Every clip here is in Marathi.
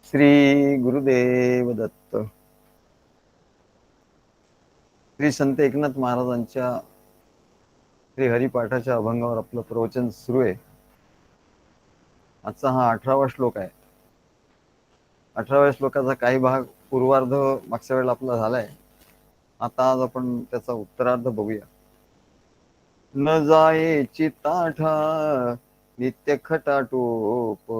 श्री गुरुदेव दत्त. श्री संत एकनाथ महाराजांच्या श्री हरिपाठाच्या अभंगावर आपलं प्रवचन सुरू आहे. आजचा हा 18वा श्लोक आहे. 18व्या श्लोकाचा काही भाग पूर्वार्ध मागच्या वेळेला आपला झालाय. आता आज आपण त्याचा उत्तरार्ध बघूया. न जाये चिताठा नित्य खटाटोप,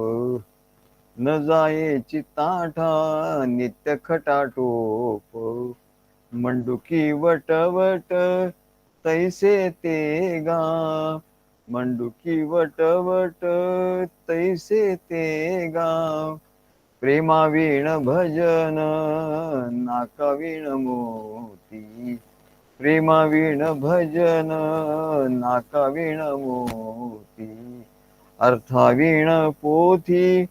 न जाये चिताठा नित्य खटाटोप, मंडुकी वटवट तैसे ते गा, मंडुकी वटवट तैसे ते गा, प्रेमावीण भजन नाकावीण मोती, प्रेमावीण भजन नाकावीण मोती, अर्थावीण पोथी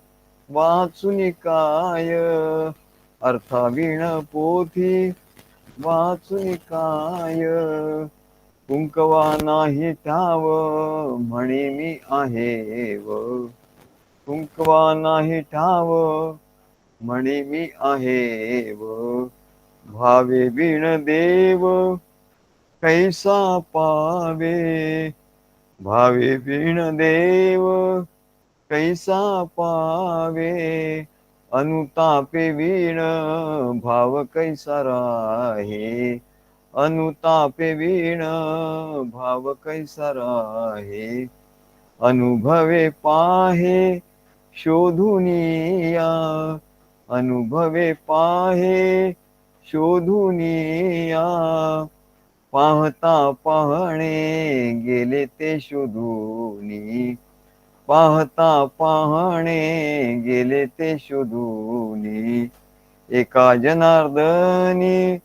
वाचुनी काय, अर्थावीण पोथी वाचुनी काय, कुंकवा नाही ठाव म्हणे मी आहे व, कुंकवा नाही ठाव म्हणे मी आहे व, भावे बिण देव कैसा पावे, भावे बिण देव कैसा पावे, अनुतापे वीण भाव कैसा राहे, अनुतापे वीण भाव कैसा राहे, अनुभवे पाहे शोधुनिया, अनुभवे पाहे शोधुनिया, पाहता पाहणे गेले ते शोधुनी, पाहता पाहणे गेले ते शोधुनी, एका जनार्दनी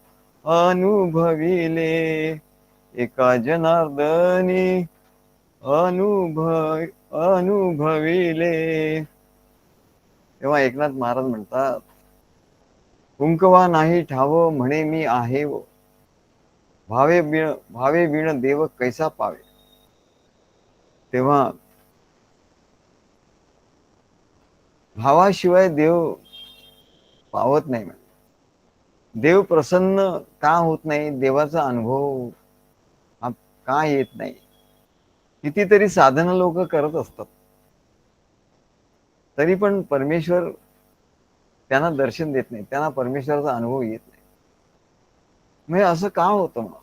अनुभविले, एका जनार्दनी अनुभविले. तेव्हा एकनाथ महाराज म्हणतात, कुंकवा नाही ठाव म्हणे मी आहे व, भावे बिण देव कैसा पावे. तेव्हा भावाशिवाय देव पावत नाही. देव प्रसन्न का होत नाही, देवाचा अनुभव का येत नाही. कितीतरी साधना लोक करत असतात, तरी पण परमेश्वर त्यांना दर्शन देत नाही, त्यांना परमेश्वराचा अनुभव येत नाही. म्हणजे असं का होतं मग?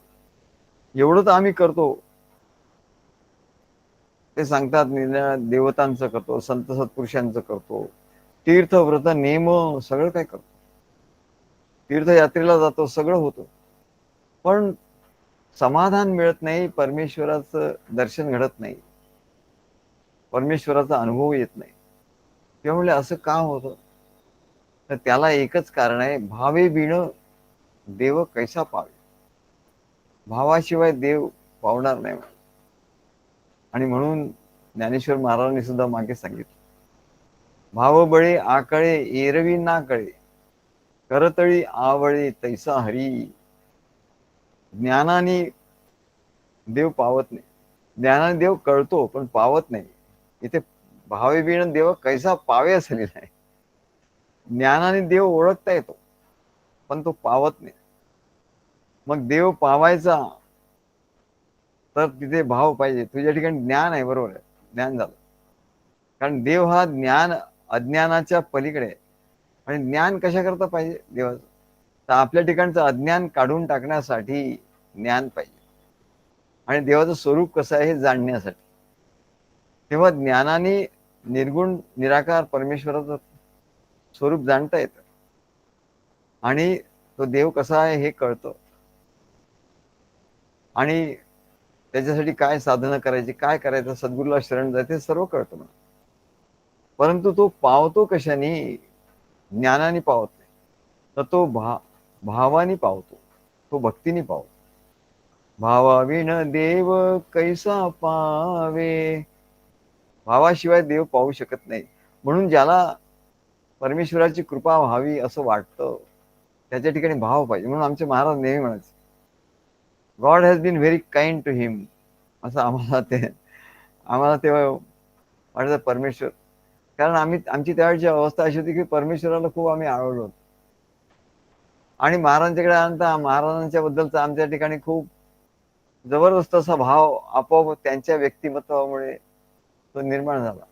एवढं तर आम्ही करतो, ते सांगतात देवतांचं करतो, संत सत्पुरुषांचं करतो, तीर्थ व्रत नेम सगळं काय करतो, तीर्थयात्रेला जातो, सगळं होतं, पण समाधान मिळत नाही, परमेश्वराचं दर्शन घडत नाही, परमेश्वराचा अनुभव येत नाही. त्यामुळे असं का होतं? तर त्याला एकच कारण आहे, भावे बिण देव कैसा पावे. भावाशिवाय देव पावणार नाही. आणि म्हणून ज्ञानेश्वर महाराजांनी सुद्धा मागे सांगितलं, भावबळे आकळे एरवी ना कळे, करतळी आवळे तैसा हरी. ज्ञानाने देव पावत नाही, ज्ञानाने देव कळतो पण पावत नाही. इथे भावे बिण देव कैसा पावे असं लिहिलं आहे. ज्ञानाने देव ओळखता येतो पण तो पावत नाही. मग देव पावायचा तर तिथे भाव पाहिजे. तुझ्या ठिकाणी ज्ञान आहे, बरोबर आहे, ज्ञान झालं, कारण देव हा ज्ञान अज्ञानाच्या पलीकडे आहे. आणि ज्ञान कशा करता पाहिजे देवाचं? तर आपल्या ठिकाणचं अज्ञान काढून टाकण्यासाठी ज्ञान पाहिजे, आणि देवाचं स्वरूप कसं आहे हे जाणण्यासाठी. तेव्हा ज्ञानाने निर्गुण निराकार परमेश्वराचं स्वरूप जाणता येतं, आणि तो देव कसा आहे हे कळतं, आणि त्याच्यासाठी काय साधना करायची, काय करायचं, सद्गुरूला शरण जायचं, सर्व कळतं मला. परंतु तो पावतो कशाने? ज्ञानाने पावत नाही, तर तो भावाने पावतो, तो भक्तीने पावतो. भावाविण देव कैसा पावे, भावाशिवाय देव पाहू शकत नाही. म्हणून ज्याला परमेश्वराची कृपा व्हावी असं वाटतं त्याच्या ठिकाणी भाव पाहिजे. म्हणून आमचे महाराज नेहमी म्हणायचे, God has been very kind to him. असं आम्हाला तेव्हा वाटतं, परमेश्वर कारण आमची त्यावेळची अवस्था अशी होती की परमेश्वराला खूप आम्ही आळवलो होतो. आणि महाराजांच्याकडे आल्यानंतर महाराजांच्या बद्दलचा आमच्या ठिकाणी खूप जबरदस्त असा भाव आपोआप त्यांच्या व्यक्तिमत्वामुळे तो निर्माण झाला.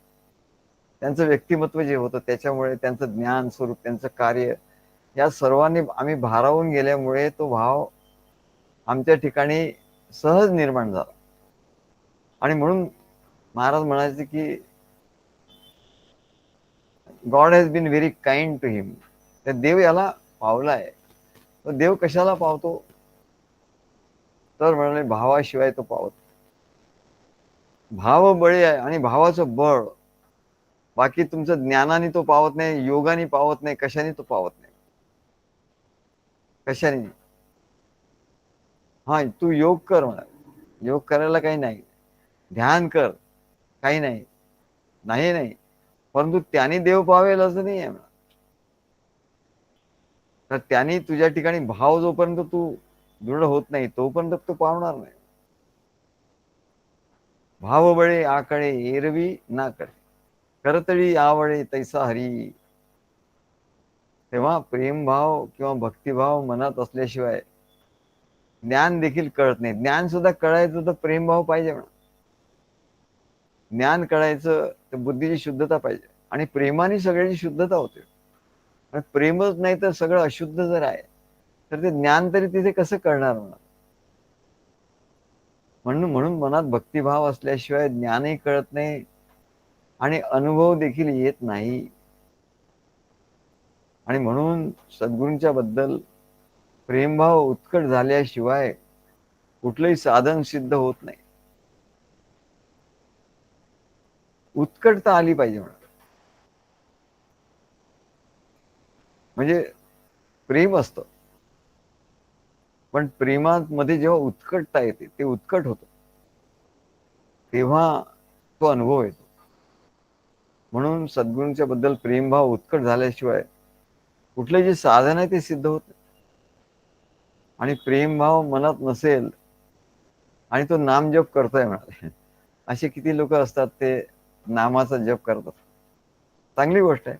त्यांचं व्यक्तिमत्व जे होतं त्याच्यामुळे, त्यांचं ज्ञान स्वरूप, त्यांचं कार्य, या सर्वांनी आम्ही भारावून गेल्यामुळे तो भाव आमच्या ठिकाणी सहज निर्माण झाला. आणि म्हणून महाराज म्हणायचे की God has been very kind to him. तर देव याला पावलाय. तर देव कशाला पावतो? तर म्हणाले भावाशिवाय तो पावत. भाव बळी आहे आणि भावाचं बळ. बाकी तुमचं ज्ञानाने तो पावत नाही, योगाने पावत नाही, कशाने तो पावत नाही. कशाने? हा, तू योग कर म्हणा. योग करायला काही नाही. ध्यान कर, काही नाही. नाही नाही, परंतु त्याने देव पावेल असं नाही आहे म्हणा. तर त्याने तुझ्या ठिकाणी भाव जोपर्यंत तू दृढ होत नाही तोपर्यंत तो पावणार नाही. भावबळे आकळे एरवी ना करे, करतळी आवळे तैसा हरी. तेव्हा प्रेमभाव किंवा भक्तिभाव मनात असल्याशिवाय ज्ञान देखील कळत नाही. ज्ञान सुद्धा कळायचं तर प्रेमभाव पाहिजे म्हणा. ज्ञान कळायचं तर बुद्धीची शुद्धता पाहिजे, आणि प्रेमाने सगळ्याची शुद्धता होते. प्रेमच नाही तर सगळं अशुद्ध जर आहे तर ते ज्ञान तरी तिथे कसं कळणार म्हणा. म्हणून म्हणून मनात भक्तिभाव असल्याशिवाय ज्ञानही कळत नाही आणि अनुभव देखील येत नाही. आणि म्हणून सद्गुरूंच्या बद्दल प्रेमभाव उत्कट झाल्याशिवाय कुठलंही साधन सिद्ध होत नाही. उत्कटता आली पाहिजे म्हणा. म्हणजे प्रेम असतं, पण प्रेमामध्ये जेव्हा उत्कटता येते, ते उत्कट होतं, तेव्हा तो अनुभव येतो. म्हणून सद्गुरूंच्या बद्दल प्रेमभाव उत्कट झाल्याशिवाय कुठले जे साधन आहे ते सिद्ध होत नाही. आणि प्रेमभाव मनात नसेल आणि तो नाम जप करतोय म्हणाले, असे किती लोक असतात ते नामाचा जप करतात. चांगली गोष्ट आहे,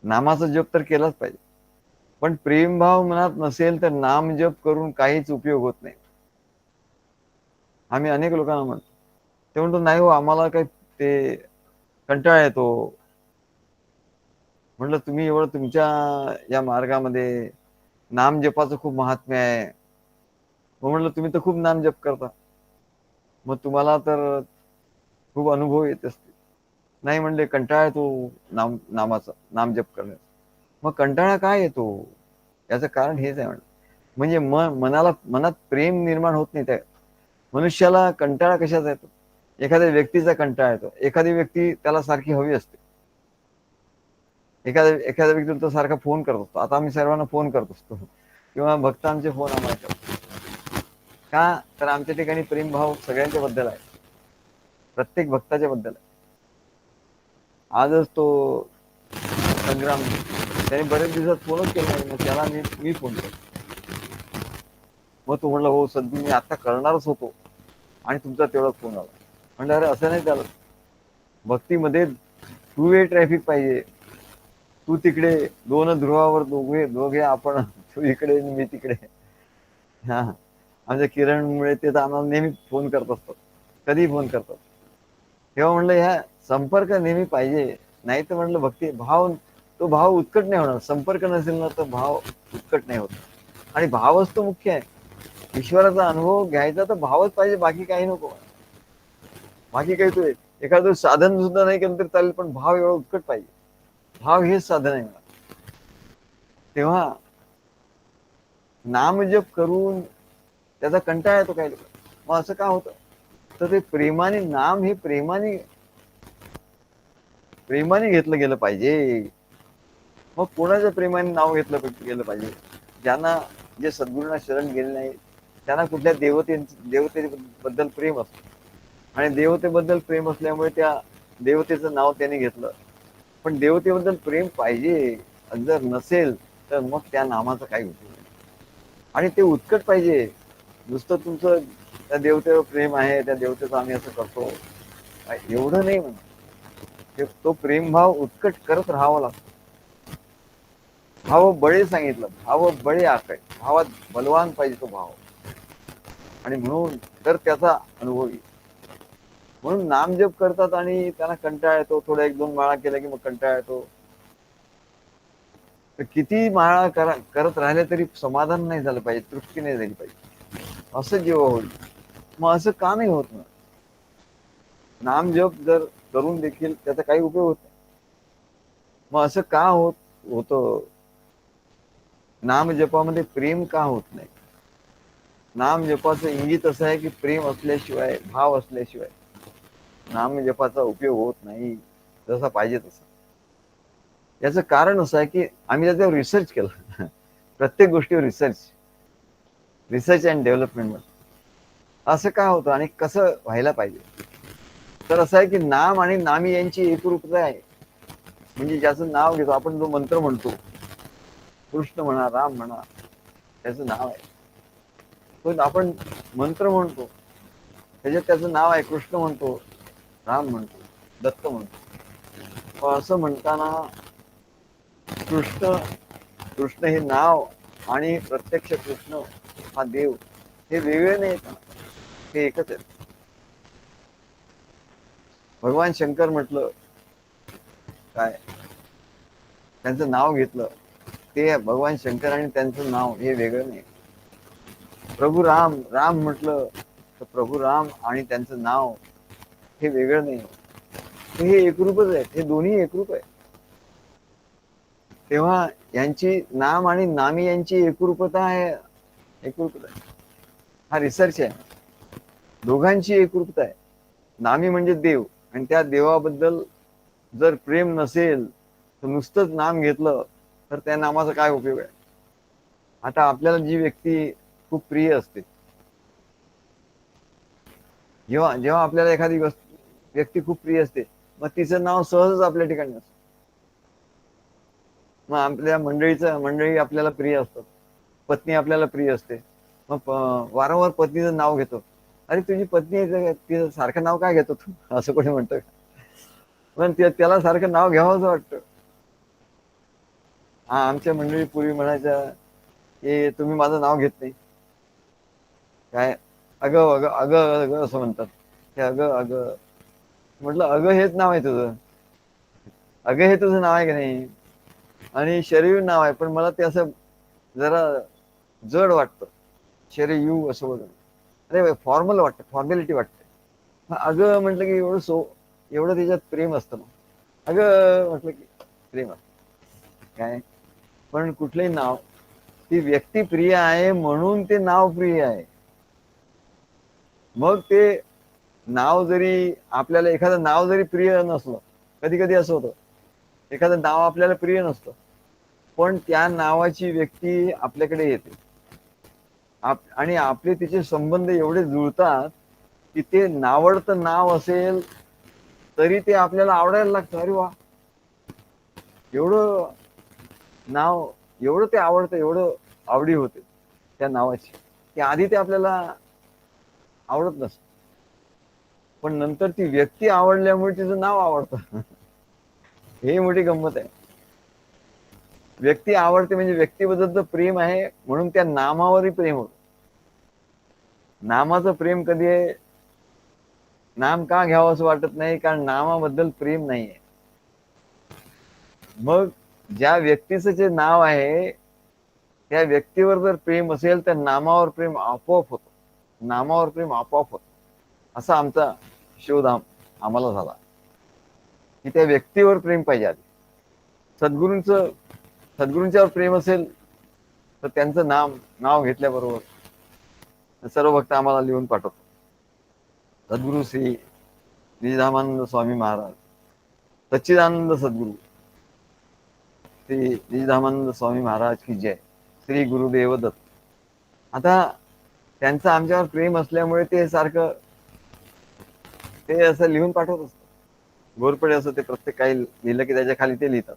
नामाचा जप तर केलाच पाहिजे, पण प्रेमभाव मनात नसेल तर नाम जप करून काहीच उपयोग होत नाही. आम्ही अनेक लोकांना म्हणतो, ते म्हणतो नाही हो आम्हाला काही ते कंटाळा येतो. म्हटलं तुम्ही एवढं तुमच्या या मार्गामध्ये नाम जपाचं खूप महात्म्य आहे. मग म्हटलं तुम्ही तर खूप नाम जप करता, मग तुम्हाला तर खूप अनुभव येत असते. नाही म्हणले कंटाळा येतो नामाचा नाम जप करण्याचा. मग कंटाळा काय येतो? याचं कारण हेच आहे म्हणजे मनात प्रेम निर्माण होत नाही. त्या मनुष्याला कंटाळा कशाचा येतो? एखाद्या व्यक्तीचा कंटाळा येतो. एखादी व्यक्ती त्याला सारखी हवी असते. एखाद्या व्यक्तीला तो सारखा फोन करत असतो. आता आम्ही सर्वांना फोन करत असतो किंवा भक्त आमचे फोन आम्हाला करतो. का तर आमच्या ठिकाणी प्रेमभाव सगळ्यांच्या बद्दल आहे, प्रत्येक भक्ताच्या बद्दल आहे. आजच तो संग्राम त्याने बरेच दिवसात फोनच केला नाही, मग त्याला मी फोन करतो. मग तो म्हणला हो सद्गुरू मी आता करणारच होतो आणि तुमचा तेवढा फोन आला. म्हणलं अरे असं नाही चालत. भक्तीमध्ये टू वे ट्रॅफिक पाहिजे. तू तिकडे दोन ध्रुवावर दोघे आपण, तू इकडे मी तिकडे. हा, आमच्या किरणमुळे ते तर आम्हाला नेहमी फोन करत असतात, कधी फोन करतात. तेव्हा म्हणलं ह्या संपर्क नेहमी पाहिजे, नाही तर म्हणलं भक्ती भाव तो भाव उत्कट नाही होणार. संपर्क नसेल ना तर भाव उत्कट नाही होत. आणि भावच तो मुख्य आहे. ईश्वराचा अनुभव घ्यायचा तर भावच पाहिजे, बाकी काही नको. बाकी काही तू एखादं साधन सुद्धा नाही केलं तरी चालेल, पण भाव एवढा उत्कट पाहिजे. भाव हेच साधन आहे. तेव्हा नामजप करून त्याचा कंटाळा येतो काही लोक. मग असं का होतं? तर ते प्रेमाने नाम हे प्रेमाने घेतलं गेलं पाहिजे. मग कोणाच्या प्रेमाने नाव घेतलं गेलं पाहिजे? ज्यांना जे सद्गुरूंना शरण गेले नाही त्यांना कुठल्या देवतेबद्दल प्रेम असतं, आणि देवतेबद्दल प्रेम असल्यामुळे त्या देवतेचं नाव त्याने घेतलं. पण देवतेबद्दल प्रेम पाहिजे, जर नसेल तर मग त्या नामाचा काही उपयोग नाही. आणि ते उत्कट पाहिजे. नुसतं तुमचं त्या देवतेवर प्रेम आहे, त्या देवतेचं आम्ही असं करतो एवढं नाही म्हणा. तो प्रेमभाव उत्कट करत राहावा लागतो. भाव बळे सांगितलं, भाव बळे आकाय, भावात बलवान पाहिजे तो भाव, आणि म्हणून तर त्याचा अनुभव येईल. म्हणून नामजप करतात आणि त्यांना कंटाळा येतो, थोडा एक दोन माळा केल्या की मग कंटाळा येतो. तर किती माळा करत राहिले तरी समाधान नाही झालं पाहिजे, तृप्ती नाही झाली पाहिजे, असं जेव्हा होईल. मग असं का नाही होत ना? नामजप जर करून देखील त्याचा काही उपयोग होत नाही. मग असं का होतं? नामजपामध्ये प्रेम का होत नाही? नामजपाचं इंगित असं आहे की प्रेम असल्याशिवाय, भाव असल्याशिवाय नामजपाचा उपयोग होत नाही जसा पाहिजे तसा. याचं कारण असं आहे की आम्ही त्याच्यावर रिसर्च केला. प्रत्येक गोष्टीवर रिसर्च अँड डेव्हलपमेंट मध्ये असं का होतं आणि कसं व्हायला पाहिजे. तर असं आहे की नाम आणि नामी यांची एकरूपता आहे. म्हणजे ज्याचं नाव घेतो आपण, जो मंत्र म्हणतो, कृष्ण म्हणा, राम म्हणा, त्याचं नाव आहे. पण आपण मंत्र म्हणतो त्याच्यात त्याचं नाव आहे, कृष्ण म्हणतो, राम म्हणतो, दत्त म्हणतो. असं म्हणताना कृष्ण हे नाव आणि प्रत्यक्ष कृष्ण हा देव हे वेगळे नाही, हे एकच आहे. भगवान शंकर म्हटलं काय, त्यांचं नाव घेतलं ते भगवान शंकर आणि त्यांचं नाव हे वेगळं नाही. प्रभू राम म्हटलं तर प्रभू राम आणि त्यांचं नाव हे वेगळं नाही, हे एकरूपच आहे, हे दोन्ही एकरूप आहे. तेव्हा यांची नाम आणि नामी यांची एकरूपता आहे. हा रिसर्च आहे. दोघांची एकरूपता आहे. नामी म्हणजे देव, आणि त्या देवाबद्दल जर प्रेम नसेल तर नुसतंच नाम घेतलं तर त्या नामाचा काय उपयोग आहे? आता आपल्याला जी व्यक्ती खूप प्रिय असते, जेव्हा आपल्याला एखादी व्यक्ती खूप प्रिय असते, मग तिचं नाव सहजच आपल्या ठिकाणी असतं. मग आपल्या मंडळी आपल्याला प्रिय असतात, पत्नी आपल्याला प्रिय असते, मग वारंवार पत्नीचं नाव घेतो. अरे तुझी पत्नी आहे, तिचं सारखं नाव काय घेतो तू, असं कोणी म्हणतं? पण त्याला सारखं नाव घ्यावंच वाटतं. हा, आमच्या मंडळी पूर्वी म्हणायच्या की तुम्ही माझं नाव घेत नाही काय, अगं अगं अगं अगं असं म्हणतात. हे अगं अगं म्हटलं, अगं हेच नाव आहे तुझं, अगं हे तुझं नाव आहे की नाही, आणि शरीर नाव आहे, पण मला ते असं जरा जड वाटतं, शरीर यू असं बोलून. अरे फॉर्मल वाटतं, फॉर्मॅलिटी वाटते. अगं म्हटलं की एवढं त्याच्यात प्रेम असतं. मग अगं म्हटलं की प्रेम असतं काय. पण कुठलंही नाव, ती व्यक्ती प्रिय आहे म्हणून ते नाव प्रिय आहे. मग ते नाव जरी आपल्याला, एखादं नाव जरी प्रिय नसलं, कधी कधी असं होतं एखादं नाव आपल्याला प्रिय नसतं, पण त्या नावाची व्यक्ती आपल्याकडे येते आणि आपले तिचे संबंध एवढे जुळतात की ते नावडतं नाव असेल तरी ते आपल्याला आवडायला लागतं. अरे वा, एवढं नाव, एवढं ते आवडतं, एवढं आवडी होते त्या नावाची, की आधी ते आपल्याला आवडत नसतं, पण नंतर ती व्यक्ती आवडल्यामुळे तिचं नाव आवडतं. हे मोठी गंमत आहे. व्यक्ती आवडते म्हणजे व्यक्तीबद्दलचं प्रेम आहे, म्हणून त्या नामावरही प्रेम होतं. नामाचं प्रेम कधी आहे, नाम का घ्यावं असं वाटत नाही, कारण नामाबद्दल प्रेम नाहीये. मग ज्या व्यक्तीचं जे नाव आहे त्या व्यक्तीवर जर प्रेम असेल तर नामावर प्रेम आपोआप होतं, नामावर प्रेम आपोआप होतं. असा आमचा शोध आम्हाला झाला की त्या व्यक्तीवर प्रेम पाहिजे आधी. सद्गुरूंच्यावर प्रेम असेल तर त्यांचं नाव घेतल्याबरोबर सर्व भक्त आम्हाला लिहून पाठवतो. सद्गुरू श्री निजधामानंद स्वामी महाराज, सच्चिदानंद सद्गुरू श्री निजधामानंद स्वामी महाराज की जय, श्री गुरुदेव दत्त. आता त्यांचं आमच्यावर प्रेम असल्यामुळे ते सारखं ते असं लिहून पाठवत असतं. घोरपडे असं ते प्रत्येक काही लिहिलं की त्याच्या खाली ते लिहितात.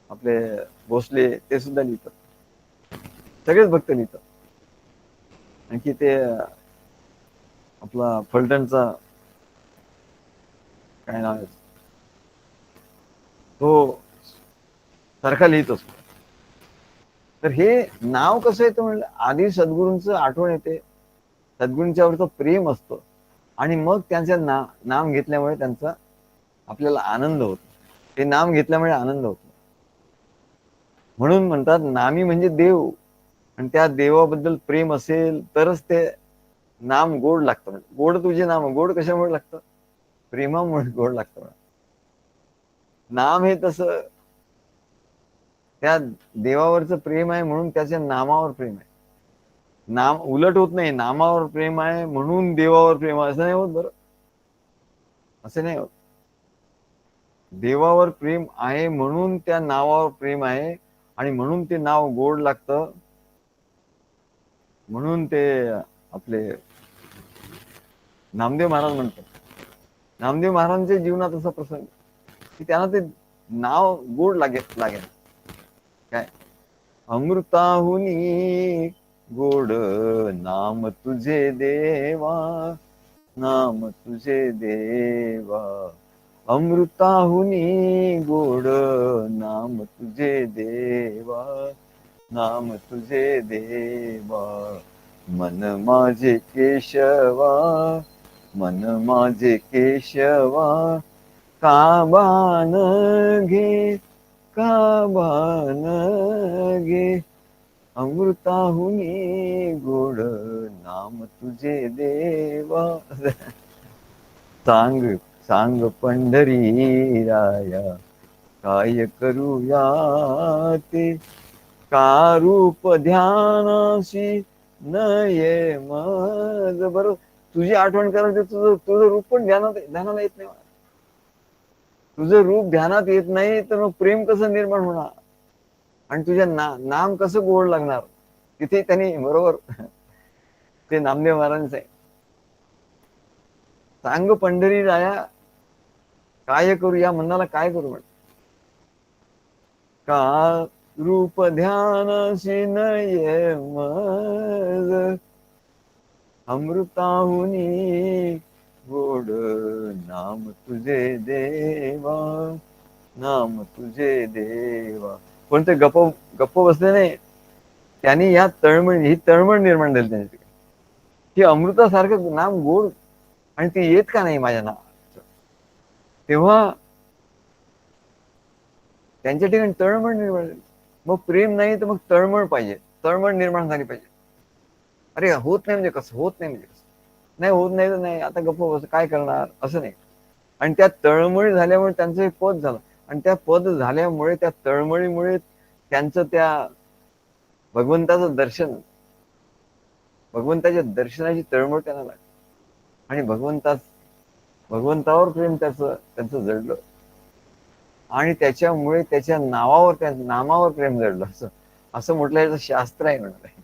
आपले भोसले ते सुद्धा लिहितात, सगळेच भक्त लिहितात. आणखी ते आपला फलटणचा काय नाव आहे, तो सारखा लिहित असतो. तर हे नाव कसं येतं म्हणलं, आधी सद्गुरूंचं आठवण येते, सद्गुरूंच्यावरचं प्रेम असतं आणि मग त्यांचं नाम घेतल्यामुळे त्यांचा आपल्याला आनंद होतो. ते नाम घेतल्यामुळे आनंद होतो. म्हणून म्हणतात नामी म्हणजे देव, आणि त्या देवाबद्दल प्रेम असेल तरच ते नाम गोड लागतं. गोड तुझे नाम, गोड कशामुळे लागतं? प्रेमामुळे गोड लागतं. नाम हे तसं त्या देवावरचं प्रेम आहे म्हणून त्याच्या नामावर प्रेम आहे. नाम उलट होत नाही, नामावर प्रेम आहे म्हणून देवावर प्रेम आहे असं नाही होत. बरं, असं नाही होत. देवावर प्रेम आहे म्हणून त्या नावावर प्रेम आहे आणि म्हणून ते नाव गोड लागतं. म्हणून ते आपले नामदेव महाराज म्हणतात, नामदेव महाराजांच्या जीवनात असा प्रसंग की त्यांना ते नाव गोड लागेल. काय? अमृताहुनी गोड नाम तुझे देवा, नाम तुझे देवा, अमृताहुनी गोड नाम तुझे देवा, नाम तुझे देवा, मन माझे केशवा, मन माझे केशवा, काबान घे, काबान घे, अमृताहुनी गोड नाम तुझे देवा. सांग सांग पंढरी राया, काय करूया ते, का रूप ध्यानाशी नये मज. बरोबर, तुझी आठवण करायची, तुझं रूप पण ध्यानाला येत नाही. तुझं रूप ध्यानात येत नाही तर मग प्रेम कसं निर्माण होणार आणि तुझ्या नाम कसं गोड लागणार? तिथे त्यांनी बरोबर ते नामदेव महाराजांचं आहे. सांग पंढरी राया, काय करू, या मनाला काय करू म्हण, का रूप ध्यानाशी नये मज, अमृताहुनी गोड नाम तुझे देवा, नाम तुझे देवा. पण ते गप्प बसले नाही, त्यांनी ही तळमळ निर्माण झाली त्यांची की अमृतासारखं नाम गोड आणि ते येत का नाही माझ्या नावाचं. तेव्हा त्यांच्या ठिकाणी तळमळ निर्माण झाली. मग प्रेम नाही तर मग तळमळ पाहिजे, तळमळ निर्माण झाली पाहिजे. अरे होत नाही म्हणजे कसं, होत नाही म्हणजे कसं, नाही होत नाही तर नाही, आता गप्प बस, काय करणार, असं नाही. आणि त्या तळमळी झाल्यामुळे त्यांचं एक पद झालं, आणि त्या पद झाल्यामुळे त्या तळमळीमुळे त्यांचं त्या भगवंताचं दर्शन, भगवंताच्या दर्शनाची तळमळ त्यांना लागली आणि भगवंतावर प्रेम त्यांचं जडलं आणि त्याच्यामुळे त्याच्या नामावर प्रेम जडलं. असं म्हटलं याचं शास्त्र आहे म्हणत आहे.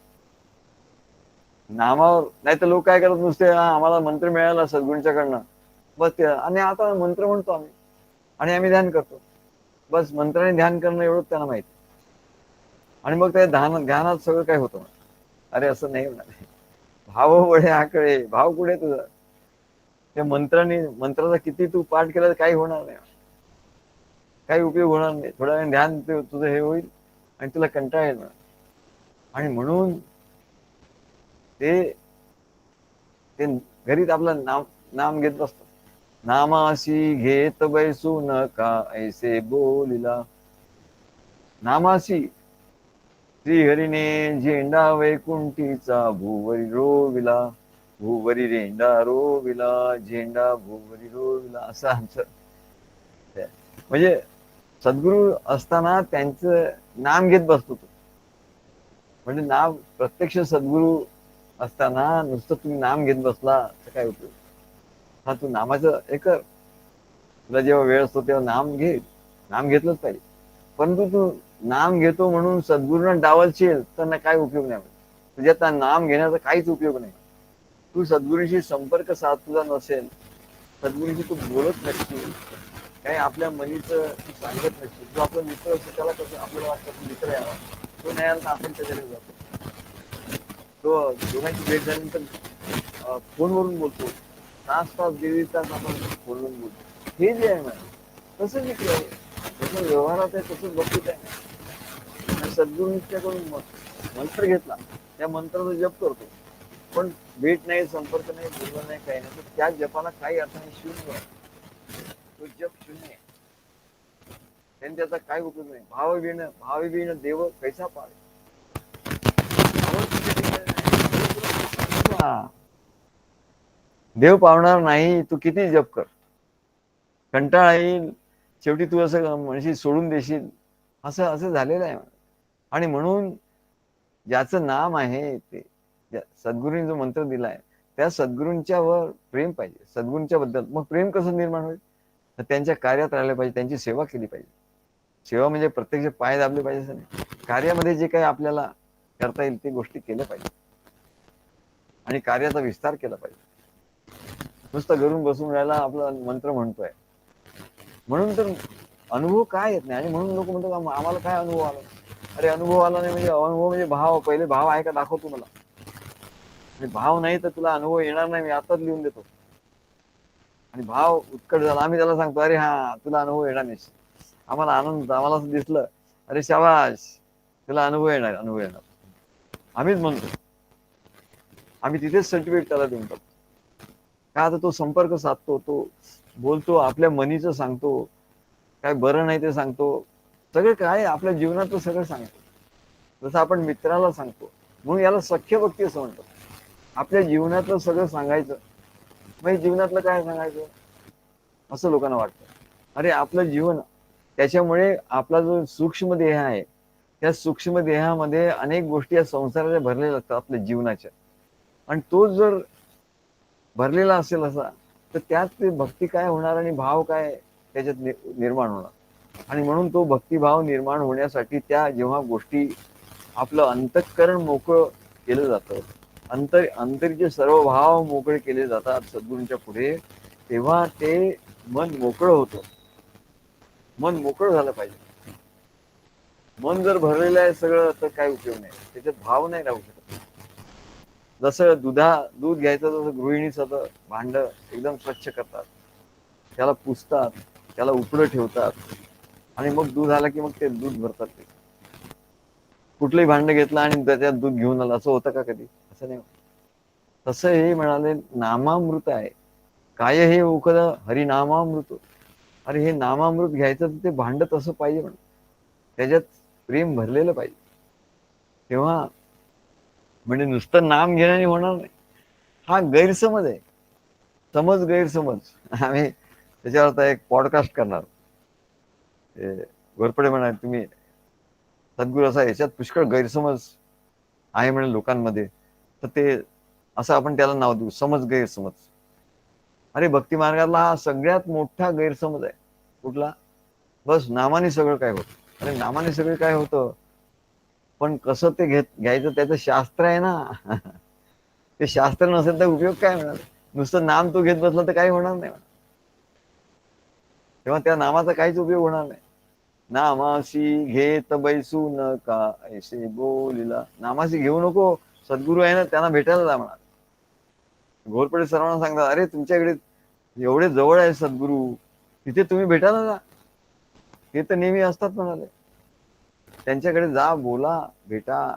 नामावर नाही तर लोक काय करत, नुसते आम्हाला मंत्र मिळाला सद्गुरूंच्याकडनं बस ते, आणि आता मंत्र म्हणतो आम्ही आणि आम्ही ध्यान करतो, बस मंत्राने ध्यान करणं एवढंच त्यांना माहिती. आणि मग त्या ध्यानात सगळं काय होतं. अरे असं नाही होणार. भाव वळे आकळे, भाव कुठे तुझा? त्या मंत्राचा किती तू पाठ केला तर काही होणार नाही, काही उपयोग होणार नाही. थोड्या वेळ ध्यान तुझं हे होईल आणि तुला कंटाळा येणार. आणि म्हणून ते घरीच आपलं नाम घेत बसतो. नामाशी घेत बैसू नका ऐसे बोलिला, नामाशी श्रीहरीने झेंडा वैकुंठीचा भूवरी रोविला, भूवरी रेंडा रोविला, झेंडा भूवरी रोविला. असं आमचं म्हणजे सद्गुरू असताना त्यांचं नाम घेत बसतो. म्हणजे नाम प्रत्यक्ष सद्गुरू असताना नुसतं तुम्ही नाम घेत बसला तर काय उपयोग. हा, तू नामाचं हे कर, तुला जेव्हा वेळ असतो तेव्हा नाम घे, नाम घेतलंच पाहिजे. परंतु तू नाम घेतो म्हणून सद्गुरूंना डावलशील तर काय उपयोग नाही. तुझ्या नाम घेण्याचा काहीच उपयोग नाही. तू सद्गुरूंशी संपर्क साधला नसेल, सद्गुरूंशी तू बोलत नसशील, काही आपल्या मनीचं तू सांगत नसशील, जो आपला मित्र असतो त्याला कसं आपल्याला वाटतं मित्र यावा, तो नाही आला तर आपण त्याच्याकडे जातो, तो दोघांची भेट झाल्यानंतर फोनवरून बोलतो, तास 1.5 तास आपण फोनवरून बोलतो. हे जे आहे ना, तसं मित्र आहे. जसं व्यवहारात आहे तसंच भक्तीत आहे. सद्गुरूंच्याकडून मंत्र घेतला, त्या मंत्राचा जप करतो, पण भेट नाही, संपर्क नाही, बोलणं नाही, काही नाही, तर त्या जपाला काही अर्थ नाही, शून्य आहे. तो जप शून्य आहे, त्यांनी त्याचा काय उपयोग नाही. भावविण देव कैसा पावे. देव पावणार नाही, तू किती जप कर, कंटाळा येईल, शेवटी तू असं म्हणशील सोडून देशील, असं असं झालेलं आहे. आणि म्हणून ज्याचं नाम आहे ते सद्गुरूंनी जो मंत्र दिलाय त्या सद्गुरूंच्या वर प्रेम पाहिजे, सद्गुरूंच्या बद्दल. मग प्रेम कसं निर्माण होईल, तर त्यांच्या कार्यात राहिलं पाहिजे, त्यांची सेवा केली पाहिजे. सेवा म्हणजे प्रत्यक्ष पाय दाबले पाहिजे असं नाही, कार्यामध्ये जे काही आपल्याला करता येईल ते गोष्टी केल्या पाहिजे आणि कार्याचा विस्तार केला पाहिजे. नुसतं घरून बसून राहायला आपला मंत्र म्हणतोय म्हणून तर अनुभव काय येत नाही. आणि म्हणून लोक म्हणतात आम्हाला काय अनुभव आला. अरे अनुभव आला नाही म्हणजे अनुभव म्हणजे भाव, पहिले भाव आहे का दाखव तुम्हाला. आणि भाव नाही तर तुला अनुभव येणार नाही, मी आताच लिहून देतो. आणि भाव उत्कट झाला, आम्ही त्याला सांगतो अरे हा तुला अनुभव येणार नाही. आम्हाला आनंद, आम्हाला असं दिसलं अरे शाबाश तुला अनुभव येणार, अनुभव येणार, आम्हीच म्हणतो. आम्ही तिथेच सर्टिफिकेट त्याला देऊन टाकतो. का आता तो संपर्क साधतो, तो बोलतो, आपल्या मनीचं सांगतो, काय बरं नाही ते सांगतो, सगळं काय आपल्या जीवनातलं सगळं सांगतो, जसं आपण मित्राला सांगतो. म्हणून याला सख्य भक्ती असं म्हणतात. आपल्या जीवनातलं सगळं सांगायचं. मग जीवनातलं काय सांगायचं असं लोकांना वाटतं. अरे आपलं जीवन, त्याच्यामुळे आपला जो सूक्ष्म देह आहे त्या सूक्ष्म देहामध्ये अनेक गोष्टी या संसाराच्या भरलेल्या असतात आपल्या जीवनाच्या. आणि तो जर भरलेला असेल असा, तर त्यात ते भक्ती काय होणार आणि भाव काय त्याच्यात निर्माण होणार. आणि म्हणून तो भक्तिभाव निर्माण होण्यासाठी त्या जेव्हा गोष्टी आपलं अंतःकरण मोकळं केलं जातं, अंतरीचे सर्व भाव मोकळे केले जातात सद्गुरूंच्या पुढे, तेव्हा ते मन मोकळं होतं. मन मोकळं झालं पाहिजे. मन जर भरलेलं आहे सगळं तर काही उपयोग नाही, त्याच्यात भाव नाही राहू शकत. जसं दूध घ्यायचं, जसं गृहिणी सगळं भांड एकदम स्वच्छ करतात, त्याला पुसतात, त्याला उकडं ठेवतात, आणि मग दूध आलं की मग ते दूध भरतात. ते कुठलंही भांड घेतलं आणि त्याच्यात दूध घेऊन आलं असं होतं का कधी? असं नाही. तसं हे म्हणाले नामामृत आहे, काय हे उकळ हरिनामामृत. अरे हे नामामृत घ्यायचं तर ते भांड तसं पाहिजे, म्हणून त्याच्यात प्रेम भरलेलं पाहिजे. तेव्हा म्हणजे नुसतं नाम घेण्याने होणार नाही. हा गैरसमज आहे, गैरसमज. आम्ही त्याच्यावर आता एक पॉडकास्ट करणार. घोरपडे म्हणाले तुम्ही सद्गुरू असा, याच्यात पुष्कळ गैरसमज आहे म्हणे लोकांमध्ये, तर ते असं आपण त्याला नाव देऊ, गैरसमज. अरे भक्ती मार्गाला हा सगळ्यात मोठा गैरसमज आहे. कुठला? बस नामाने सगळं काय होतं. अरे नामाने सगळं काय होतं, पण कसं ते घ्यायचं त्याचं शास्त्र आहे ना. ते शास्त्र नसेल तर उपयोग काय होणार. नुसतं नाम तो घेत बसला तर काही होणार नाही. तेव्हा त्या नामाचा काहीच उपयोग होणार नाही. नामाशी घेत बैसू नका ऐसे बोलिला. नामाशी घेऊ नको, सद्गुरू आहे ना त्यांना भेटायला जा म्हणा. घोरपडे सर्वांना सांगतात अरे तुमच्याकडे एवढे जवळ आहे सद्गुरू, तिथे तुम्ही भेटायला जा, ते तर नेहमी असतात म्हणाले. त्यांच्याकडे जा, बोला, भेटा.